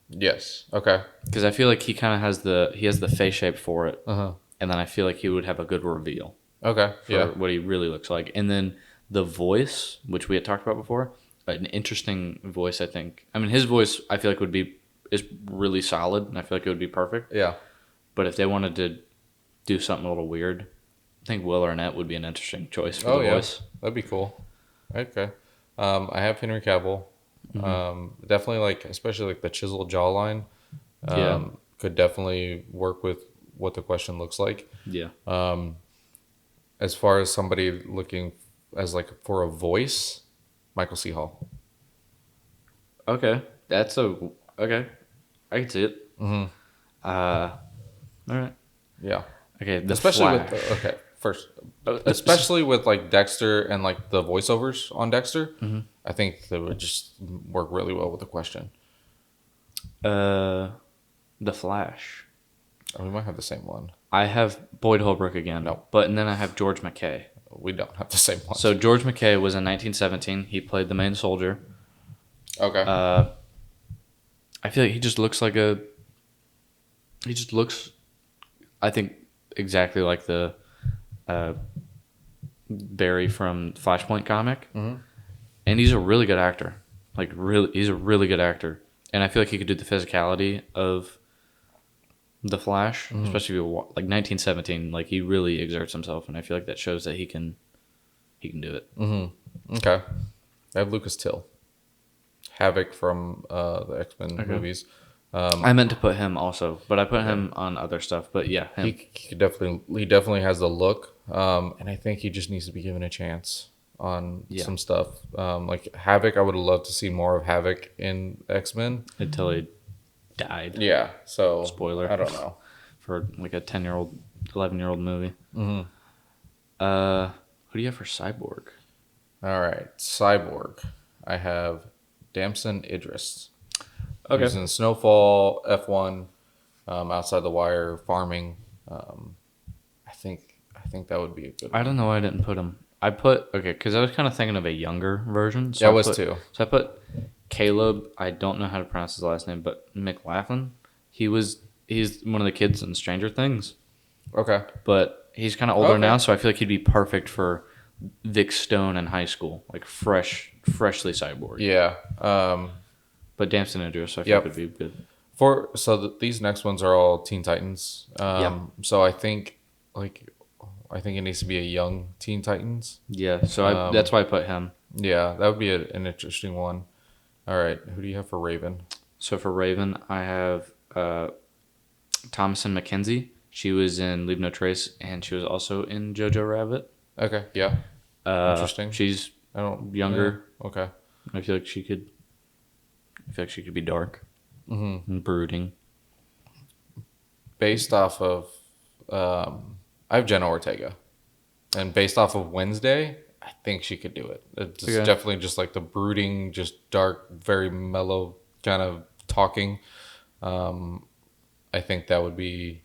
Yes. Okay. Because I feel like he kind of has the face shape for it, Uh-huh. and then I feel like he would have a good reveal Okay. for Yeah. what he really looks like. And then the voice, which we had talked about before, an interesting voice. I think. I mean, his voice I feel like is really solid, and I feel like it would be perfect. Yeah. But if they wanted to do something a little weird, I think Will Arnett would be an interesting choice for the voice. That'd be cool. Okay. I have Henry Cavill. Definitely like, especially like the chiseled jawline. Could definitely work with what The Question looks like. Yeah. As far as somebody looking as like for a voice, Michael C. Hall. Okay. Okay. I can see it. Mm-hmm. All right. Yeah. Okay. The Especially Flash. especially with like Dexter and like the voiceovers on Dexter, I think that would just work really well with The Question. The Flash. Oh, we might have the same one. I have Boyd Holbrook again. No. But and then I have George McKay. We don't have the same one. So George McKay was in 1917. He played the main soldier. Okay. I feel like he just looks I think, exactly like the Barry from Flashpoint comic. Mm-hmm. And he's a really good actor. He's a really good actor. And I feel like he could do the physicality of the Flash, especially if like 1917. Like, he really exerts himself, and I feel like that shows that he can do it. Mm-hmm. Okay. I have Lucas Till. Havoc from the X-Men movies. I meant to put him also, but I put him on other stuff. But yeah, him. He definitely has the look, and I think he just needs to be given a chance on some stuff. Like Havoc, I would have loved to see more of Havoc in X-Men Until he died. Yeah, so Spoiler. I don't know. For like a 10-year-old, 11-year-old movie. Mm-hmm. Who do you have for Cyborg? All right, Cyborg. I have Damson Idris. Okay. He's in Snowfall, F1, Outside the Wire, Farming. I think that would be a good one. I don't know why I didn't put him. Because I was kind of thinking of a younger version. So I was too. So I put Caleb. I don't know how to pronounce his last name, but McLaughlin. He's one of the kids in Stranger Things. Okay. But he's kind of older now, so I feel like he'd be perfect for Vic Stone in high school, like freshly cyborg. Yeah. But Damson Idris, so I feel like would be good. These next ones are all Teen Titans. So I think it needs to be a young Teen Titans. Yeah, so that's why I put him. Yeah, that would be an interesting one. All right, who do you have for Raven? So for Raven, I have Thomasin McKenzie. She was in Leave No Trace, and she was also in Jojo Rabbit. Okay, yeah. Interesting. She's younger. Yeah. Okay. I feel like she could be dark and brooding. Based off of, I have Jenna Ortega, and based off of Wednesday, I think she could do it. It's definitely just like the brooding, just dark, very mellow kind of talking. I think that would be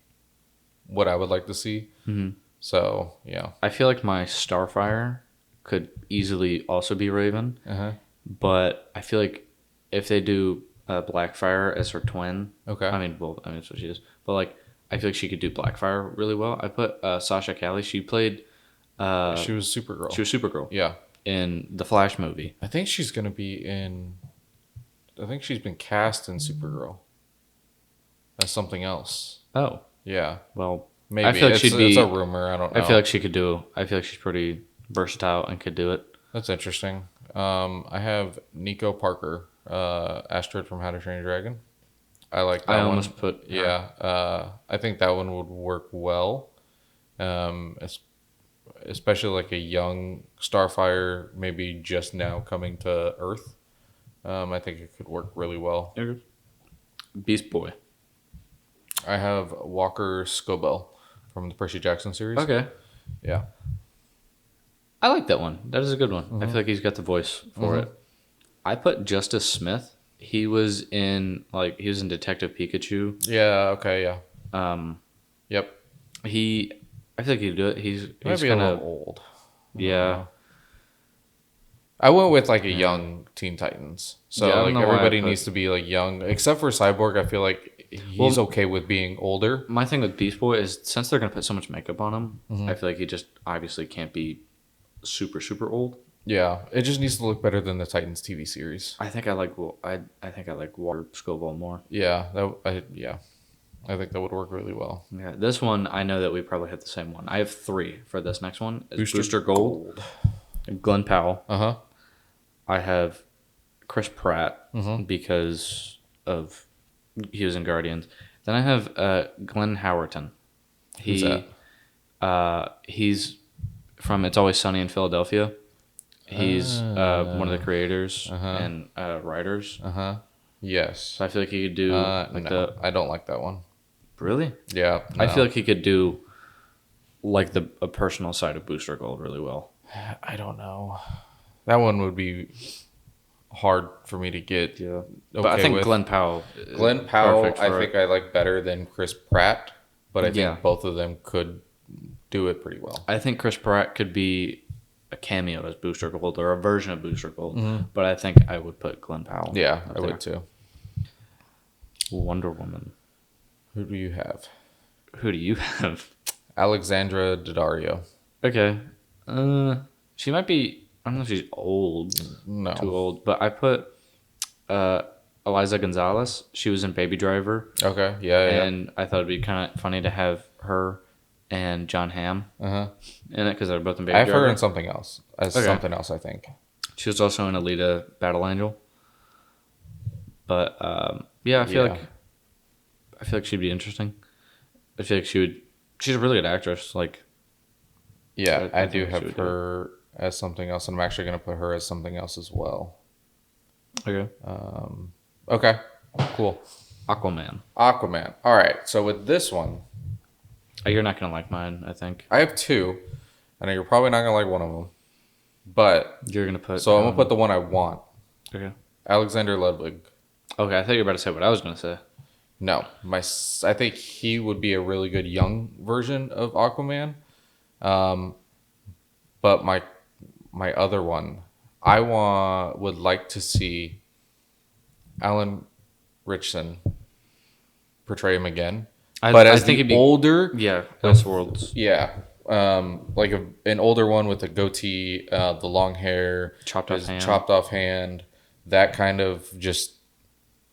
what I would like to see. Mm-hmm. So yeah, I feel like my Starfire could easily also be Raven, but I feel like if they do Blackfire as her twin, okay. I mean that's what she is. But like, I feel like she could do Blackfire really well. I put Sasha Calle. She played. She was Supergirl. She was Supergirl. Yeah. In the Flash movie. I think she's gonna be in. I think she's been cast in Supergirl. As something else. Oh. Yeah. Well, maybe. I feel like it's a rumor. I don't know. I feel like she could do. I feel like she's pretty versatile and could do it. That's interesting. I have Nico Parker, Asteroid from How to Train Your Dragon. I like that one. I almost put. Yeah. I think that one would work well. especially like a young Starfire, maybe just now coming to Earth. I think it could work really well. Beast Boy. I have Walker Scobell from the Percy Jackson series. Okay. Yeah. I like that one. That is a good one. I feel like he's got the voice for it. I put Justice Smith. He was in Detective Pikachu. Yeah. Okay. Yeah. Yep. I feel like he'd do it. He's Might be kind a of little old. yeah. I went with like a young Teen Titans. So Yeah, I don't like know why I everybody put- needs to be like young, except for Cyborg. I feel like he's okay with being older. My thing with Beast Boy is since they're gonna put so much makeup on him, I feel like he just obviously can't be super super old. Yeah, it just needs to look better than the Titans TV series. I think I like Walker Scoville more. Yeah, I think that would work really well. Yeah, this one I know that we probably hit the same one. I have 3 for this next one. It's Booster Gold, Glenn Powell. Uh-huh. I have Chris Pratt because of he was in Guardians. Then I have Glenn Howerton. Who's that? He's from It's Always Sunny in Philadelphia. He's one of the creators and writers. Yes. So I feel like he could do no, I don't like that one. Really? Yeah. I no. feel like he could do like a personal side of Booster Gold really well. I don't know. That one would be hard for me to get. Yeah. Okay But I think with. Glenn Powell. Glenn Powell, perfect I for think I like better than Chris Pratt, but I think Yeah. both of them could do it pretty well. I think Chris Pratt could be a cameo as Booster Gold or a version of Booster Gold, but I think I would put Glenn Powell. Yeah, up I there. would too. Wonder Woman. Who do you have? Who do you have? Alexandra Daddario. Okay. She might be. I don't know if she's old. No. Too old. But I put Eliza Gonzalez. She was in Baby Driver. Okay. Yeah. And I thought it'd be kind of funny to have her and John Hamm in it because they're both in Baby I've Driver. heard in something else. As Okay. something else, I think. She was also in Alita Battle Angel. But yeah, I feel like she'd be interesting. I feel like she's a really good actress. Like Yeah, I think do she have would do her as something else, and I'm actually going to put her as something else as well. okay. Okay. Cool. Aquaman. Aquaman. All right. So with this one, You're not gonna like mine, I think. I have 2. I know you're probably not going to like one of them, but You're gonna put. so I'm going to put the one I want. Okay. Alexander Ludwig. Okay, I thought you were about to say what I was gonna say. No, I think he would be a really good young version of Aquaman. But my other one, would like to see Alan Ritchson portray him again. But as I think he'd be older, Yeah, Elseworlds. yeah, like an older one with a goatee, the long hair, Chopped off hand. that kind of just.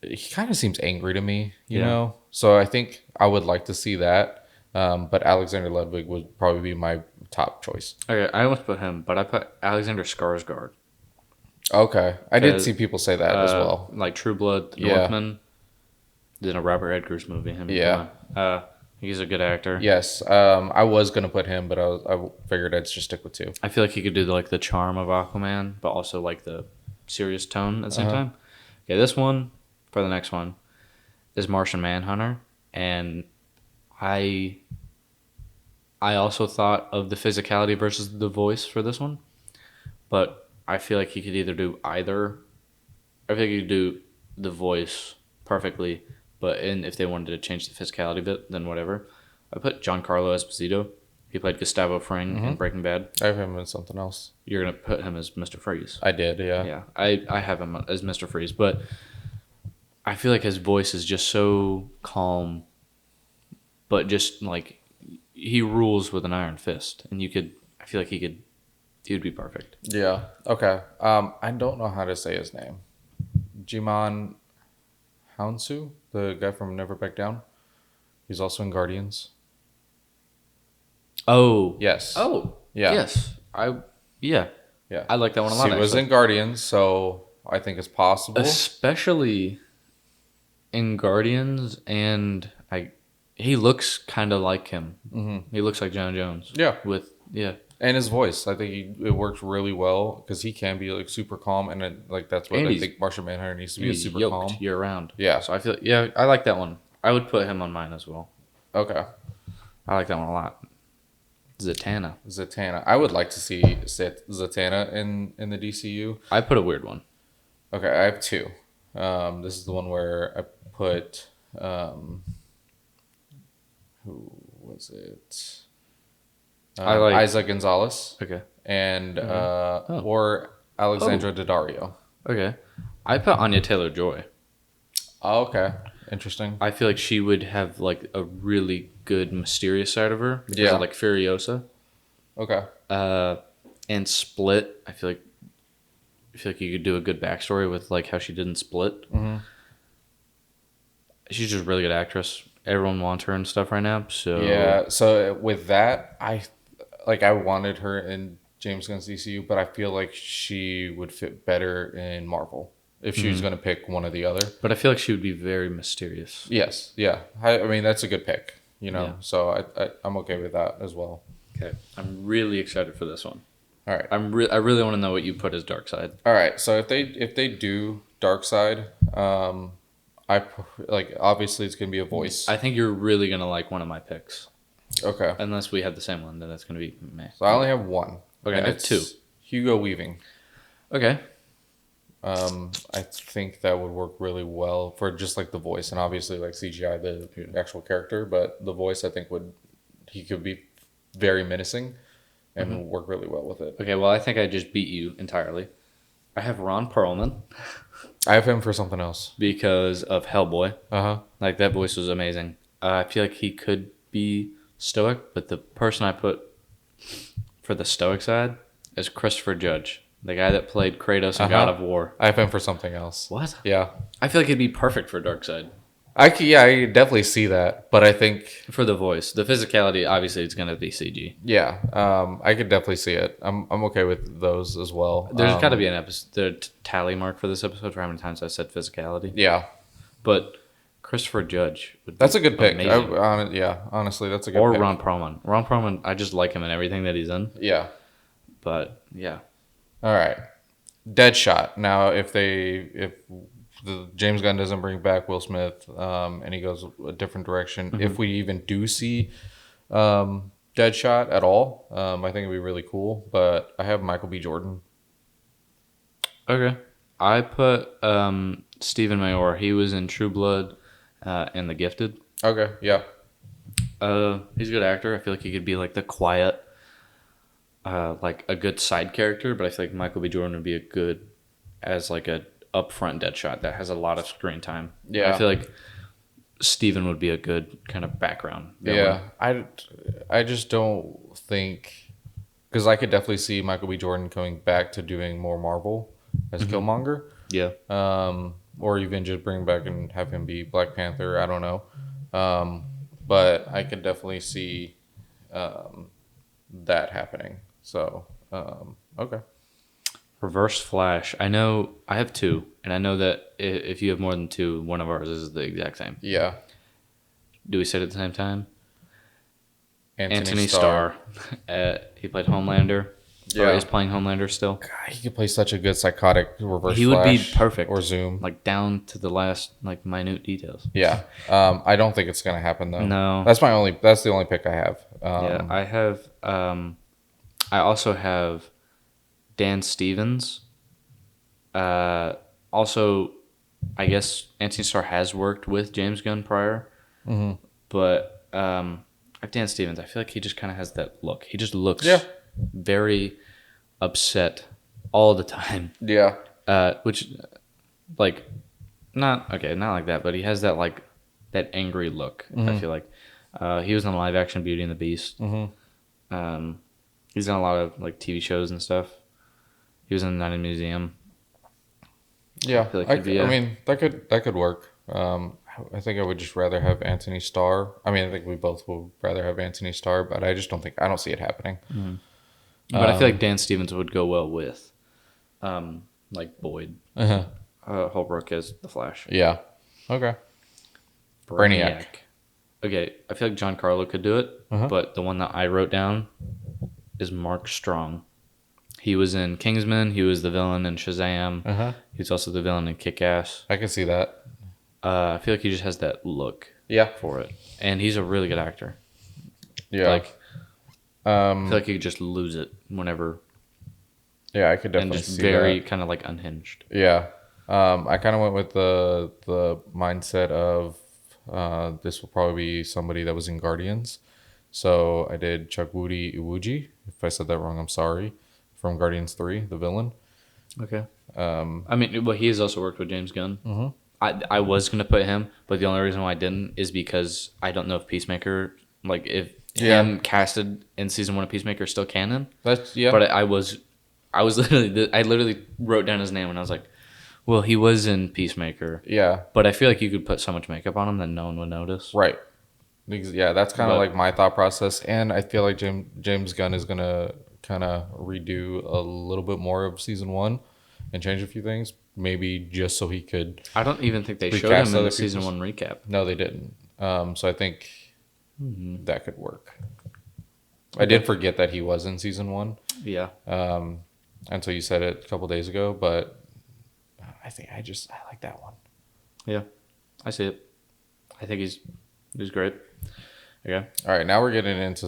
He kind of seems angry to me, you Yeah. know? So I think I would like to see that. But Alexander Ludwig would probably be my top choice. Okay, I almost put him, but I put Alexander Skarsgård. Okay. I did see people say that as well. Like True Blood, The Yeah. Northman. Then a Robert Edgers movie. Yeah. He's a good actor. Yes. I was going to put him, but I figured I'd just stick with 2. I feel like he could do like the charm of Aquaman, but also like the serious tone at the same time. Okay, this one for the next one is Martian Manhunter, and I also thought of the physicality versus the voice for this one, but I feel like he could either do either. I feel like he could do the voice perfectly, but if they wanted to change the physicality a bit, then whatever. I put Giancarlo Esposito. He played Gustavo Fring in Breaking Bad. I have him in something else. You're gonna put him as Mr. Freeze. I did, yeah. Yeah, I have him as Mr. Freeze, but I feel like his voice is just so calm, but just like he rules with an iron fist, and I feel like he would be perfect. Yeah. Okay. I don't know how to say his name. Jimon Hounsou, the guy from Never Back Down. He's also in Guardians. Oh. Yes. Oh. Yeah. Yes. Yeah. Yeah. I like that one a lot. He was in Guardians, so I think it's possible. Especially in Guardians, and he looks kind of like him. Mm-hmm. He looks like John Jones. Yeah. Yeah. And his voice, I think it works really well because he can be like super calm, and like that's what And I think Martian Manhunter needs to be, is He's super yoked calm. year round. Yeah. So I feel I like that one. I would put him on mine as well. Okay. I like that one a lot. Zatanna. I would like to see Zatanna in the DCU. I put a weird one. Okay, I have two. This is the one where I put who was it? I like Isa Gonzalez Okay. and Oh. or Alexandra Daddario. Okay. I put Anya Taylor-Joy. Oh, okay, interesting. I feel like she would have like a really good mysterious side of her. Because Yeah. of, like Furiosa. Okay. And Split. I feel like you could do a good backstory with like how she did in Split. Mm-hmm. She's just a really good actress. Everyone wants her and stuff right now. So Yeah. So with that, I wanted her in James Gunn's DCU, but I feel like she would fit better in Marvel if she was going to pick one or the other. But I feel like she would be very mysterious. Yes. Yeah. I mean, that's a good pick. Yeah. So I'm okay with that as well. Okay. I'm really excited for this one. All right. I really want to know what you put as Darkseid. All right. So if they do Darkseid, obviously it's gonna be a voice. I think you're really going to like one of my picks. Okay. Unless we have the same one, then it's going to be meh. So I only have one. Okay, and I have it's two. Hugo Weaving. Okay. I think that would work really well for just like the voice, and obviously like CGI the actual character, but the voice I think he could be very menacing and work really well with it. Okay, well, I think I just beat you entirely. I have Ron Perlman I have him for something else. because of Hellboy. Uh-huh. Like, that voice was amazing. I feel like he could be stoic, but the person I put for the stoic side is Christopher Judge, the guy that played Kratos in God of War. I have him for something else. What? Yeah. I feel like he'd be perfect for Darkseid. I could definitely see that, but I think For the voice. The physicality, obviously, it's going to be CG. yeah, I could definitely see it. I'm okay with those as well. There's got to be an episode, the tally mark for this episode for how many times I said physicality. Yeah, But Christopher Judge would be that's a good pick. amazing. Honestly, that's a good Or pick. Ron Perlman. Ron Perlman, I just like him in everything that he's in. Yeah. But, yeah. All right. Deadshot. Now, if the James Gunn doesn't bring back Will Smith, and he goes a different direction, if we even do see Deadshot at all, I think it'd be really cool. But I have Michael B. Jordan. Okay. I put Stephen Mayor. He was in True Blood and The Gifted. Okay. Yeah. He's a good actor. I feel like he could be like the quiet, like a good side character, but I feel like Michael B. Jordan would be a good as like a upfront Deadshot that has a lot of screen time. Yeah. I feel like Steven would be a good kind of background villain. Yeah. I just don't think, because I could definitely see Michael B. Jordan coming back to doing more Marvel as Killmonger. Yeah. Or even just bring back and have him be Black Panther. I don't know. But I could definitely see that happening. So, okay. Reverse Flash. I know I have two, and I know that if you have more than two, one of ours is the exact same. Yeah. Do we say it at the same time? Anthony Starr. He played Homelander. Yeah. Or is playing Homelander still. God, he could play such a good psychotic reverse He would be Flash perfect. or Zoom. Like down to the last like minute details. Yeah. I don't think it's gonna happen though. No. That's the only pick I have. Yeah, I have. I also have Dan Stevens. Also, I guess Anthony Starr has worked with James Gunn prior, but I have Dan Stevens. I feel like he just kind of has that look. He just looks very upset all the time. Yeah. Which, like, not like that, but he has that like that angry look. I feel like he was in live action Beauty and the Beast. He's done a lot of like TV shows and stuff. He was in the Night in the Museum. Yeah, feel like I mean that could work. I think I would just rather have Anthony Starr. I mean, I think we both would rather have Anthony Starr, but I don't see it happening. But I feel like Dan Stevens would go well with, like Boyd Holbrook as the Flash. Yeah. Okay. Brainiac. okay, I feel like Giancarlo could do it, Uh-huh. but the one that I wrote down is Mark Strong. He was in Kingsman. He was the villain in Shazam. Uh-huh. He was also the villain in Kick-Ass. I can see that. I feel like he just has that look Yeah. for it, and he's a really good actor. Yeah. Like, I feel like he could just lose it whenever, yeah, I could and definitely just see very that. kind of like unhinged. Yeah. I kind of went with the mindset of this will probably be somebody that was in Guardians. So I did Chukwudi Iwuji. If I said that wrong, I'm sorry. From Guardians 3, the villain. Okay. I mean, well, he has also worked with James Gunn. Mm-hmm. I was gonna put him, but the only reason why I didn't is because I don't know if Peacemaker, like if him casted in season 1 of Peacemaker is still canon. That's yeah. But I literally wrote down his name and I was like, well, he was in Peacemaker. Yeah. But I feel like you could put so much makeup on him that no one would notice. Right. Yeah, that's kind of But- like my thought process, and I feel like James Gunn is gonna kind of redo a little bit more of season 1 and change a few things, maybe just so he could. I don't even think they showed Recast him in other the season people's- 1 recap. No, they didn't. So I think that could work. I did forget that he was in season 1 Yeah. until you said it a couple days ago, but I like that one. Yeah. I see it. I think he's great. Okay. All right, now we're getting into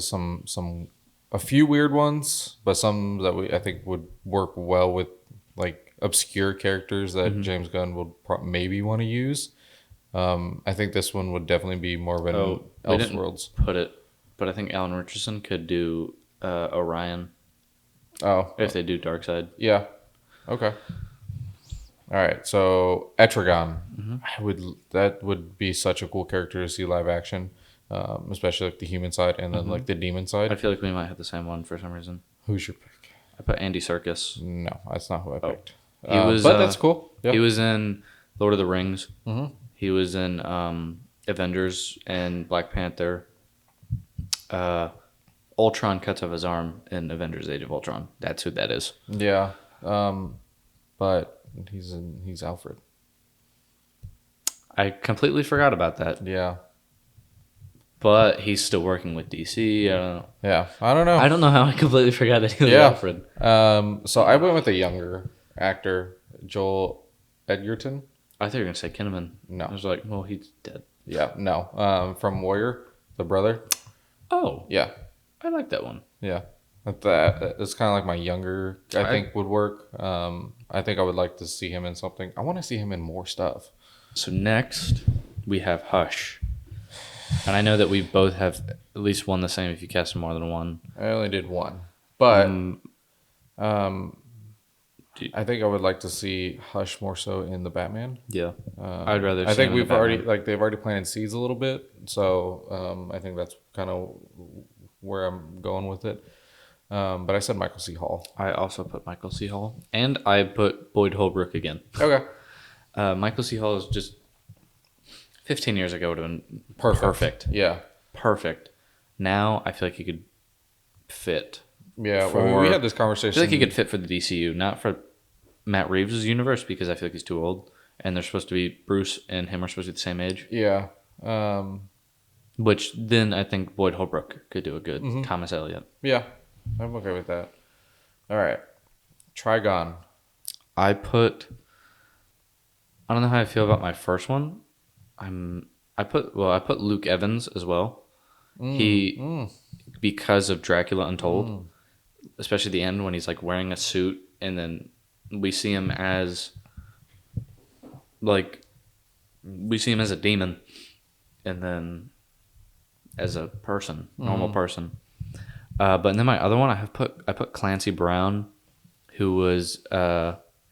a few weird ones, but some that I think would work well with like obscure characters that James Gunn would maybe want to use. I think this one would definitely be more of an we didn't Elseworlds. put it, but I think Alan Richardson could do Orion Oh, if they do Darkseid. yeah. Okay. All right, so Etrigan, that would be such a cool character to see live action, especially like the human side and then like the demon I side. feel like we might have the same one for some reason. Who's your pick? I put Andy Serkis. No, that's not who I picked. He was, but that's cool. Yeah. He was in Lord of the Rings. Mhm. He was in Avengers and Black Panther. Ultron cuts off his arm in Avengers: Age of Ultron. That's who that is. Yeah, but he's Alfred. I completely forgot about that. Yeah, But he's still working with DC. I don't know. yeah. I don't know. I don't know how I completely forgot that he was Yeah. Alfred. So I went with a younger actor, Joel Edgerton. I thought you were gonna say Kinnaman. No. I was like, well, he's dead. Yeah, no. From Warrior, the brother. Oh, Yeah, I like that one. yeah. That's kind of like my younger. I think would work. I think I would like to see him in something. I want to see him in more stuff. So next we have Hush, and I know that we both have at least one the same if you cast more than one. I only did one, but Dude. I think I would like to see Hush more so in the Batman. Yeah, I'd rather. I see think him in we've the already Batman. they've already planted seeds a little bit, so I think that's kind of where I'm going with it. But I said Michael C. Hall. I also put Michael C. Hall, and I put Boyd Holbrook again. Okay, Michael C. Hall is just 15 years ago would have been perfect. Yeah, perfect. Now I feel like he could fit. yeah. For- we had this I conversation. feel like he could fit for the DCU, not for Matt Reeves' universe because I feel like he's too old, and they're supposed to be Bruce and him are supposed to be the same age. Yeah. Which then I think Boyd Holbrook could do a good Thomas Elliott. Yeah. I'm okay with that. All right. Trigon. I don't know how I feel about my first one. I put Luke Evans as well. Because of Dracula Untold, especially the end when he's like wearing a suit and then we see him as a demon and then as a person, normal person. But then my other one I put Clancy Brown, who was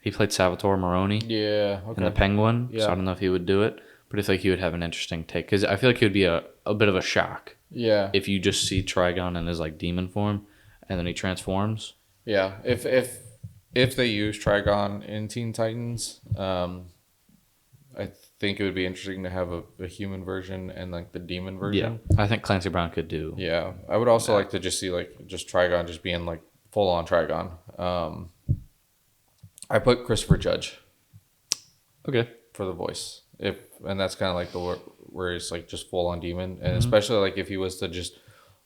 he played Salvatore Maroni Yeah. Okay. in The Penguin. Yeah. So I don't know if he would do it, but I feel like he would have an interesting take because I feel like he would be a bit of a shock Yeah. if you just see Trigon in his like demon form and then he transforms. Yeah. If they use Trigon in Teen Titans, I think it would be interesting to have a human version and like the demon version. Yeah, I think Clancy Brown could do. Yeah. I would also like to just see like just Trigon just being like full on Trigon. I put Christopher Judge Okay. for the voice. And that's kind of like where he's like just full on demon, and especially like if he was to just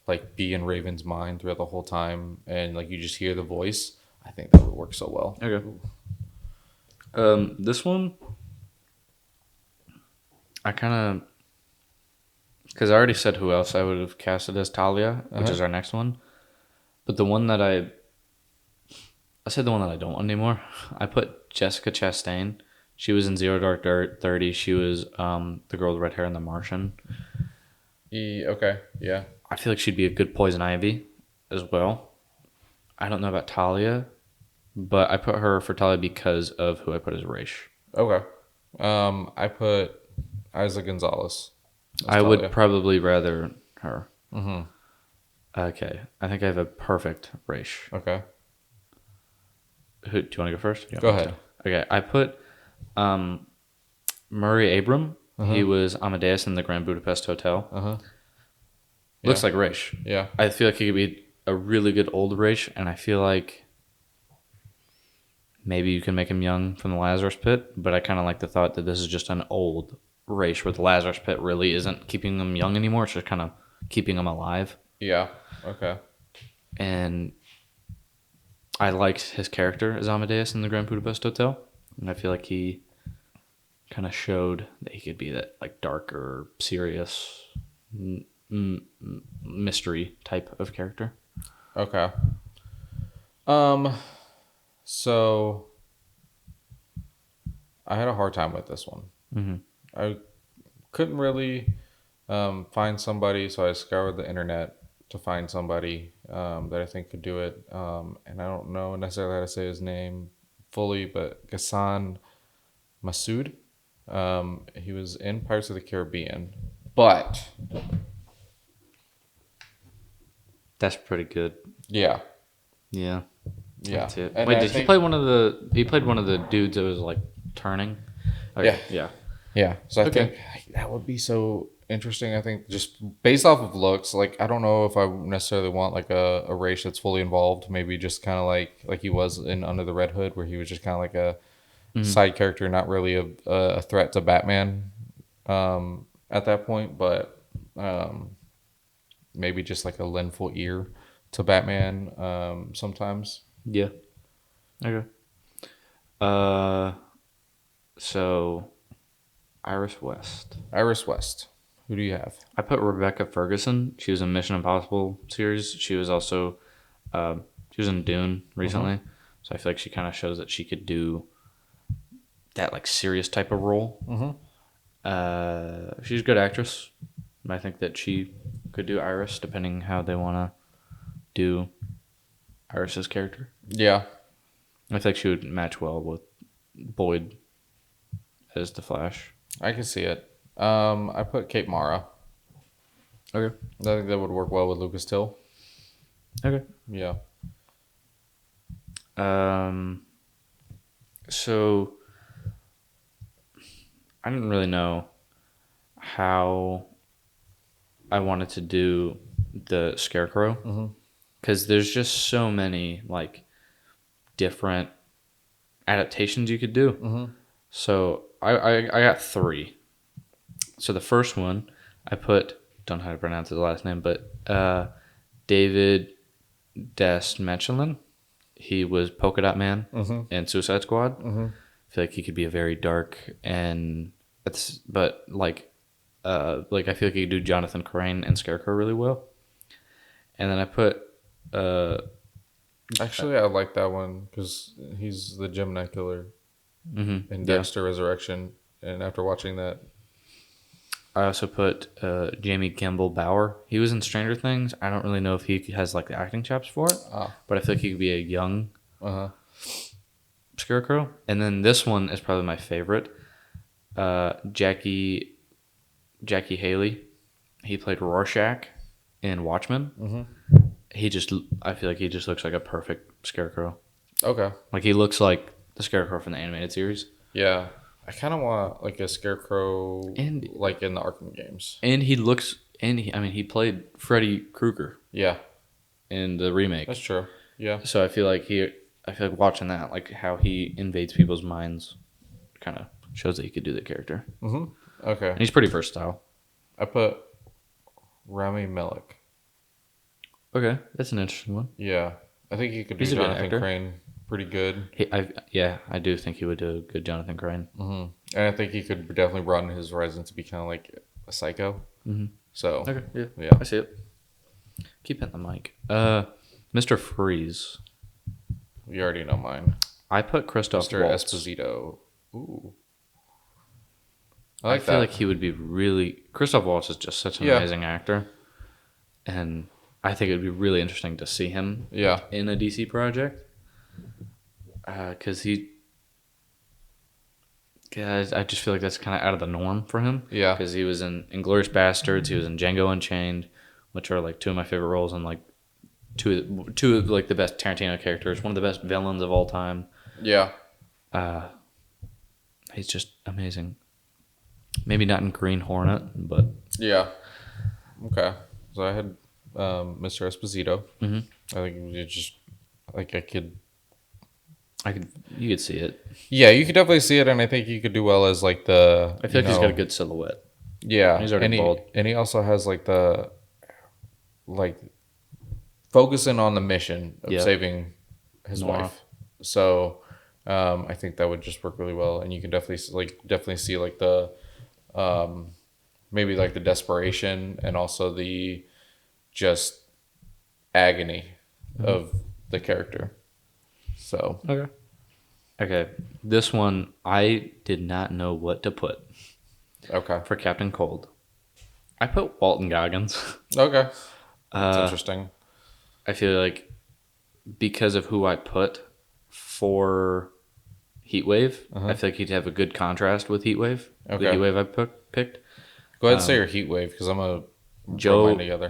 like be in Raven's mind throughout the whole time, and like you just hear the voice, I think that would work so well. Okay. This one, I kind of, because I already said who else I would have casted as Talia, which is our next one. But the one that I said the one that I don't want anymore. I put Jessica Chastain. She was in Zero Dark 30. She was the girl with red hair in The Martian. Okay, yeah. I feel like she'd be a good Poison Ivy as well. I don't know about Talia, but I put her for Talia because of who I put as Raish. Okay. I put Isa Gonzalez. I would probably rather her. Mm-hmm. Okay. I think I have a perfect Raish. Okay. Do you want to go first? Go ahead. Okay. I put Murray Abram. He was Amadeus in the Grand Budapest Hotel. Yeah. Looks like Raish. Yeah. I feel like he could be a really good old Raish, and I feel like maybe you can make him young from the Lazarus Pit, but I kind of like the thought that this is just an old Raish where the Lazarus Pit really isn't keeping him young anymore. It's just kind of keeping him alive. Yeah. Okay. And I liked his character as Amadeus in the Grand Budapest Hotel, and I feel like he kind of showed that he could be that like darker, serious, mystery type of character. Okay. So I had a hard time with this one. Mm-hmm. I couldn't really find somebody, so I scoured the internet to find somebody that I think could do it. And I don't know necessarily how to say his name fully, but Ghassan Massoud. He was in Pirates of the Caribbean, but that's pretty good. Yeah. Yeah. Yeah. That's it. And wait, did he play one of the? He played one of the dudes that was like turning. Okay. Yeah. Yeah. So I think that would be so interesting. I think just based off of looks, like I don't know if I necessarily want like a race that's fully involved. Maybe just kind of like he was in Under the Red Hood, where he was just kind of like a side character, not really a threat to Batman at that point, but maybe just like a lendful ear to Batman sometimes. Yeah. Okay. So Iris West. Iris West. Who do you have? I put Rebecca Ferguson. She was in Mission Impossible series. She was also she was in Dune recently. So I feel like she kind of shows that she could do that like serious type of role. She's a good actress. I think that she could do Iris depending how they want to do Iris's character. Yeah. I think she would match well with Boyd as the Flash. I can see it. I put Kate Mara. Okay. I think that would work well with Lucas Till. Okay. Yeah. So I didn't really know how I wanted to do the Scarecrow because there's just so many like different adaptations you could do. So I got 3. So the first one I put, don't know how to pronounce his last name, but David Desmechelin. He was Polka Dot Man in Suicide Squad. I feel like he could be a very dark and I feel like he could do Jonathan Crane and Scarecrow really well. And then I put actually I like that one because he's the Gemini killer in Dexter Resurrection, and after watching that, I also put Jamie Kimball Bower. He was in Stranger Things. I don't really know if he has like the acting chops for it, but I feel like he could be a young Scarecrow. And then this one is probably my favorite. Jackie Haley. He played Rorschach in Watchmen. I feel like he just looks like a perfect Scarecrow. Okay. Like he looks like the Scarecrow from the animated series. Yeah. I kind of want like a Scarecrow like in the Arkham games. And he played Freddy Krueger. Yeah. In the remake. That's true. Yeah. So I feel like watching that, like how he invades people's minds kind of shows that he could do the character. Okay. And he's pretty versatile. I put Rami Malek. Okay, that's an interesting one. Yeah, I think he could do He's a good Jonathan actor. Crane pretty good. I do think he would do a good Jonathan Crane. And I think he could definitely broaden his horizon to be kind of like a psycho. So, Okay, yeah, yeah. I see it. Keep hitting the mic. Mr. Freeze. You already know mine. I put Christoph Mr. Waltz. Esposito. Ooh. I I like feel that. like he would be really. Christoph Waltz is just such an Yeah. amazing actor, and I think it would be really interesting to see him Yeah. in a DC project. Because I just feel like that's kind of out of the norm for him. Yeah. Because he was in Inglourious Bastards, he was in Django Unchained, which are like two of my favorite roles, and like two of like the best Tarantino characters, one of the best villains of all time. Yeah. He's just amazing. Maybe not in Green Hornet, but Yeah. Okay. So I had Mr. Esposito. Mhm. I think it just like you could see it. Yeah, you could definitely see it, and I think you could do well as like the. I feel like he's got a good silhouette. Yeah, He's already bald. And he also has like the like focusing on the mission of saving his Noir. wife. So I think that would just work really well, and you can definitely see like the maybe like the desperation and also the just agony of the character. So Okay. This one I did not know what to put okay, for Captain Cold. I put Walton Goggins. okay, that's interesting. I feel like because of who I put for Heatwave, I feel like he'd have a good contrast with Heatwave. The Okay. Heatwave I picked. Go ahead and say your heat wave because I'm gonna Joe throw mine together.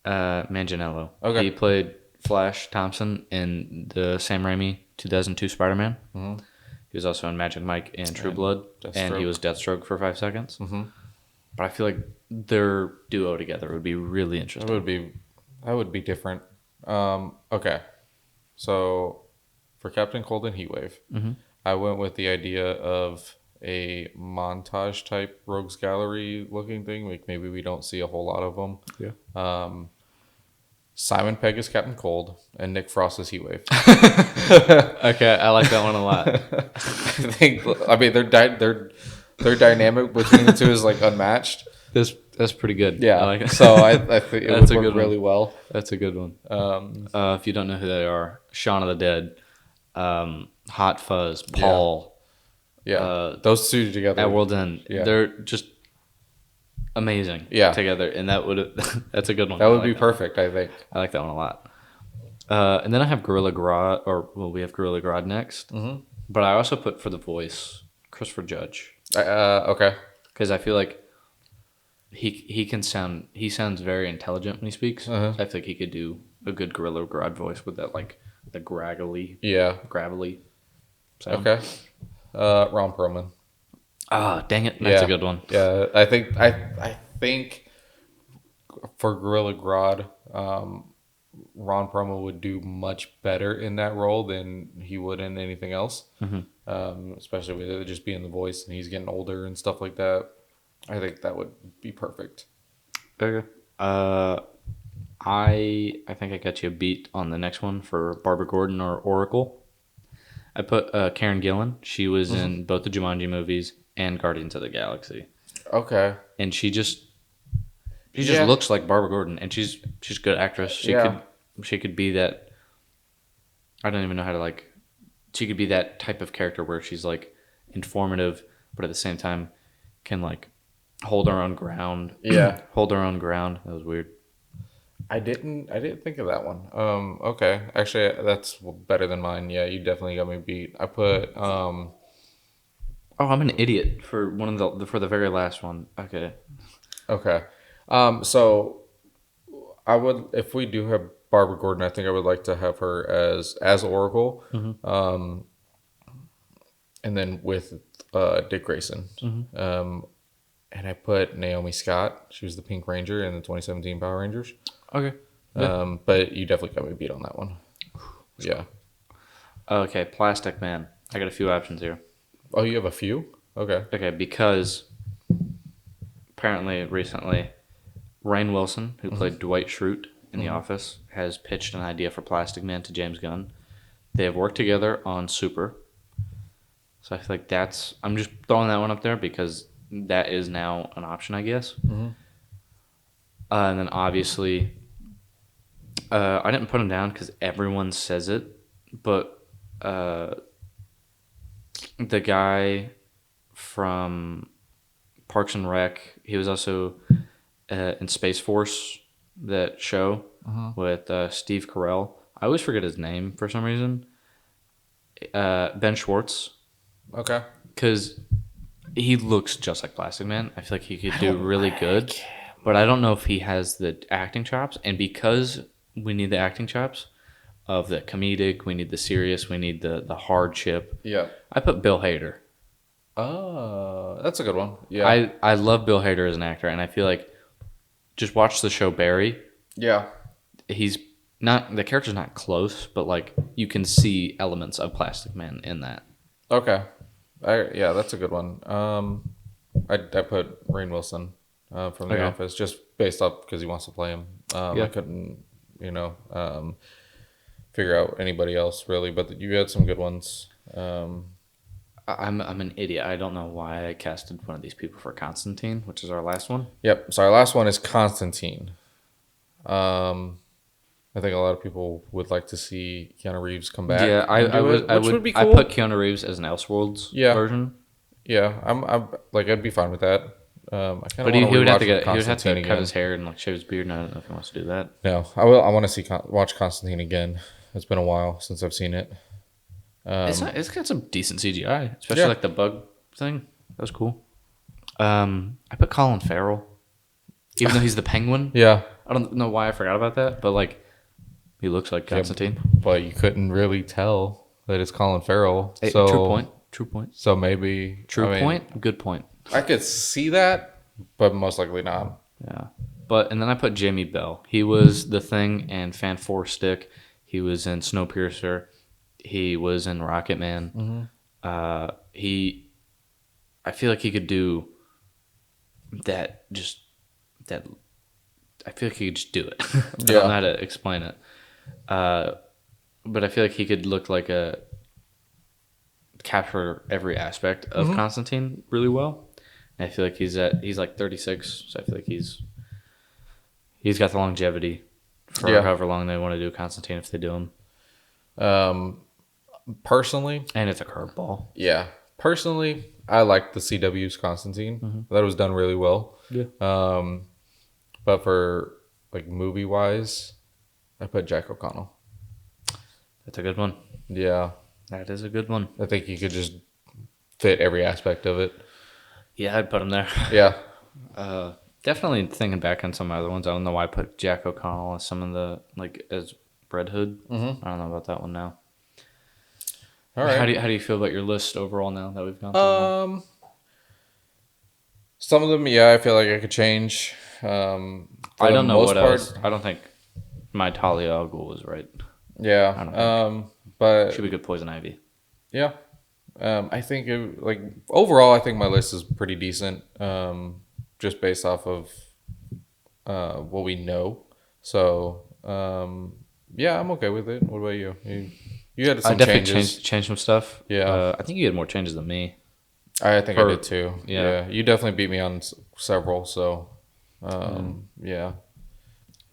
Manganiello. Okay. He played Flash Thompson in the Sam Raimi 2002 Spider-Man. Mm-hmm. He was also in Magic Mike and True Blood, and he Deathstroke. was Deathstroke for 5 seconds. Mm-hmm. But I feel like their duo together would be really interesting. That would be different. Okay, so for Captain Cold and Heatwave, I went with the idea of a montage type rogues gallery looking thing. Like maybe we don't see a whole lot of them. Yeah. Simon Pegg is Captain Cold and Nick Frost is Heatwave. Okay, I like that one a lot. I mean their dynamic between the two is like unmatched. That's pretty good. Yeah, I like it. so I think it That's would a work good one. really well. That's a good one. If you don't know who they are, Shaun of the Dead, Hot Fuzz, Paul, Yeah, those two together at World's End, Yeah. they're just amazing. Yeah. Together, and that would that's a good one. That would I be like perfect, I think. I like that one a lot. And then I have Gorilla Grodd, we have Gorilla Grodd next. Mm-hmm. But I also put for the voice Christopher Judge Okay. because I feel like he sounds very intelligent when he speaks. I feel like he could do a good Gorilla Grodd voice with that like the gravelly sound. Okay. Ron Perlman. Ah, dang it, that's a good one. Yeah, I think for Gorilla Grodd, Ron Perlman would do much better in that role than he would in anything else. Especially with it just being the voice and he's getting older and stuff like that. I think that would be perfect. Okay. I think I got you a beat on the next one for Barbara Gordon or Oracle. I put Karen Gillan. She was in both the Jumanji movies and Guardians of the Galaxy. Okay. And she just looks like Barbara Gordon, and she's a good actress. She could be that. I don't even know how to like. She could be that type of character where she's like informative, but at the same time can like hold her own ground. Yeah. Hold her own ground. That was weird. I didn't think of that one. Okay. Actually, that's better than mine. Yeah, you definitely got me beat. I put Oh, I'm an idiot for one of for the very last one. Okay. Okay. So I would, if we do have Barbara Gordon, I think I would like to have her as Oracle. And then with Dick Grayson. And I put Naomi Scott. She was the Pink Ranger in the 2017 Power Rangers. Okay. But you definitely got me beat on that one. Yeah. Okay, Plastic Man. I got a few options here. Oh, you have a few? Okay. Okay, because apparently recently, Rainn Wilson, who played Dwight Schrute in The Office, has pitched an idea for Plastic Man to James Gunn. They have worked together on Super. So I feel like I'm just throwing that one up there because that is now an option, I guess. And then obviously, I didn't put him down because everyone says it, but the guy from Parks and Rec, he was also in Space Force, that show with Steve Carell. I always forget his name for some reason. Ben Schwartz. Okay. Because he looks just like Plastic Man. I feel like he could do really good. But I don't know if he has the acting chops. And because we need the acting chops of the comedic, we need the serious, we need the hardship. Yeah. I put Bill Hader. Oh, that's a good one. Yeah. I love Bill Hader as an actor. And I feel like just watch the show Barry. Yeah. He's not, the character's not close, but like you can see elements of Plastic Man in that. Okay. Yeah, that's a good one. I put Rainn Wilson from The Office just based off because he wants to play him. I couldn't, figure out anybody else really, but you had some good ones. I'm an idiot. I don't know why I casted one of these people for Constantine, which is our last one. Yep. So our last one is Constantine. I think a lot of people would like to see Keanu Reeves come back. Yeah, I would be cool. I put Keanu Reeves as an Elseworlds version. Yeah, I'm like I'd be fine with that. But he would have to cut his hair and like shave his beard. And I don't know if he wants to do that. No, I will. I want to watch Constantine again. It's been a while since I've seen it. It's got some decent CGI, especially like the bug thing. That was cool. I put Colin Farrell, even though he's the Penguin. Yeah, I don't know why I forgot about that, but like he looks like Constantine. But you couldn't really tell that it's Colin Farrell. Hey, so True point. So maybe Good point. I could see that, but most likely not. Yeah, and then I put Jamie Bell. He was the Thing and Fan Four Stick. He was in Snowpiercer. He was in Rocket Man. I feel like he could do that. I feel like he could just do it. I don't know how to explain it. But I feel like he could look like capture every aspect of Constantine really well. And I feel like he's like 36, so I feel like he's got the longevity for however long they want to do Constantine if they do him. Personally, and it's a curveball. Yeah, personally, I like the CW's Constantine. That was done really well. Yeah. But for like movie wise, I put Jack O'Connell. That's a good one. Yeah, that is a good one. I think he could just fit every aspect of it. Yeah, I'd put him there. Yeah. Definitely thinking back on some other ones. I don't know why I put Jack O'Connell as some of the as Red Hood. I don't know about that one now. All right. How do you feel about your list overall now that we've gone through? Some of them, I feel like I could change. I don't know what else. I don't think my Talia al Ghul was right. Yeah. I don't know. But should be good Poison Ivy. Yeah. I think overall, I think my list is pretty decent. Just based off of what we know. So I'm okay with it. What about you? You had some changes. Changed some stuff. Yeah. I think you had more changes than me. I think I did too. Yeah. You definitely beat me on several. So, yeah.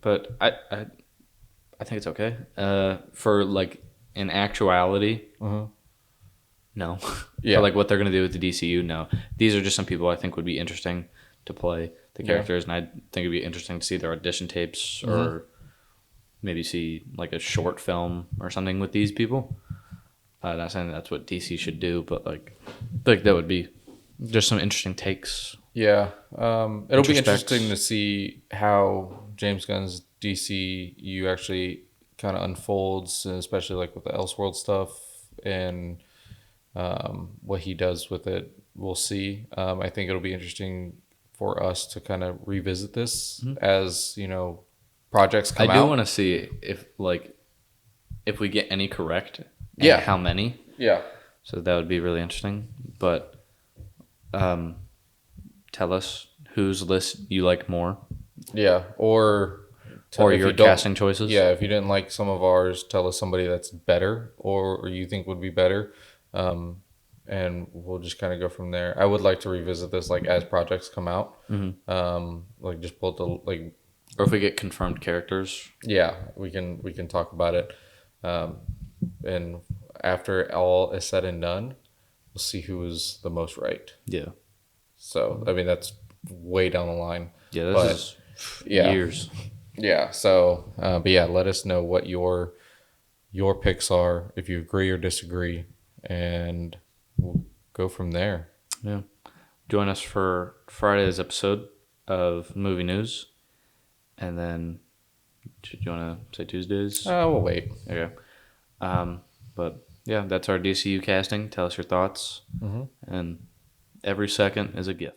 But I think it's okay. For in actuality, no. Yeah. For what they're gonna do with the DCU, no. These are just some people I think would be interesting to play the characters, and I think it'd be interesting to see their audition tapes or maybe see a short film or something with these people. Not saying that's what DC should do, but that would be just some interesting takes. Yeah, it'll be interesting to see how James Gunn's DCU actually kind of unfolds, especially with the Elseworld stuff and what he does with it. We'll see. I think it'll be interesting for us to kind of revisit this as projects come out. I do want to see if we get any correct. And how many? Yeah. So that would be really interesting. But tell us whose list you like more, Yeah, or or if your you don't- casting choices. Yeah, if you didn't like some of ours, tell us somebody that's better or you think would be better, and we'll just kind of go from there. I would like to revisit this like as projects come out, like just pull the like Or if we get confirmed characters. yeah, we can talk about it, and after all is said and done, we'll see who was the most right. Yeah. So I mean that's way down the line. Yeah, this But, is yeah. years. Yeah. So, but yeah, let us know what your picks are, if you agree or disagree, and we'll go from there. Yeah. Join us for Friday's episode of Movie News. And then, do you want to say Tuesdays? We'll wait. Okay. But yeah, that's our DCU casting. Tell us your thoughts. And every second is a gift.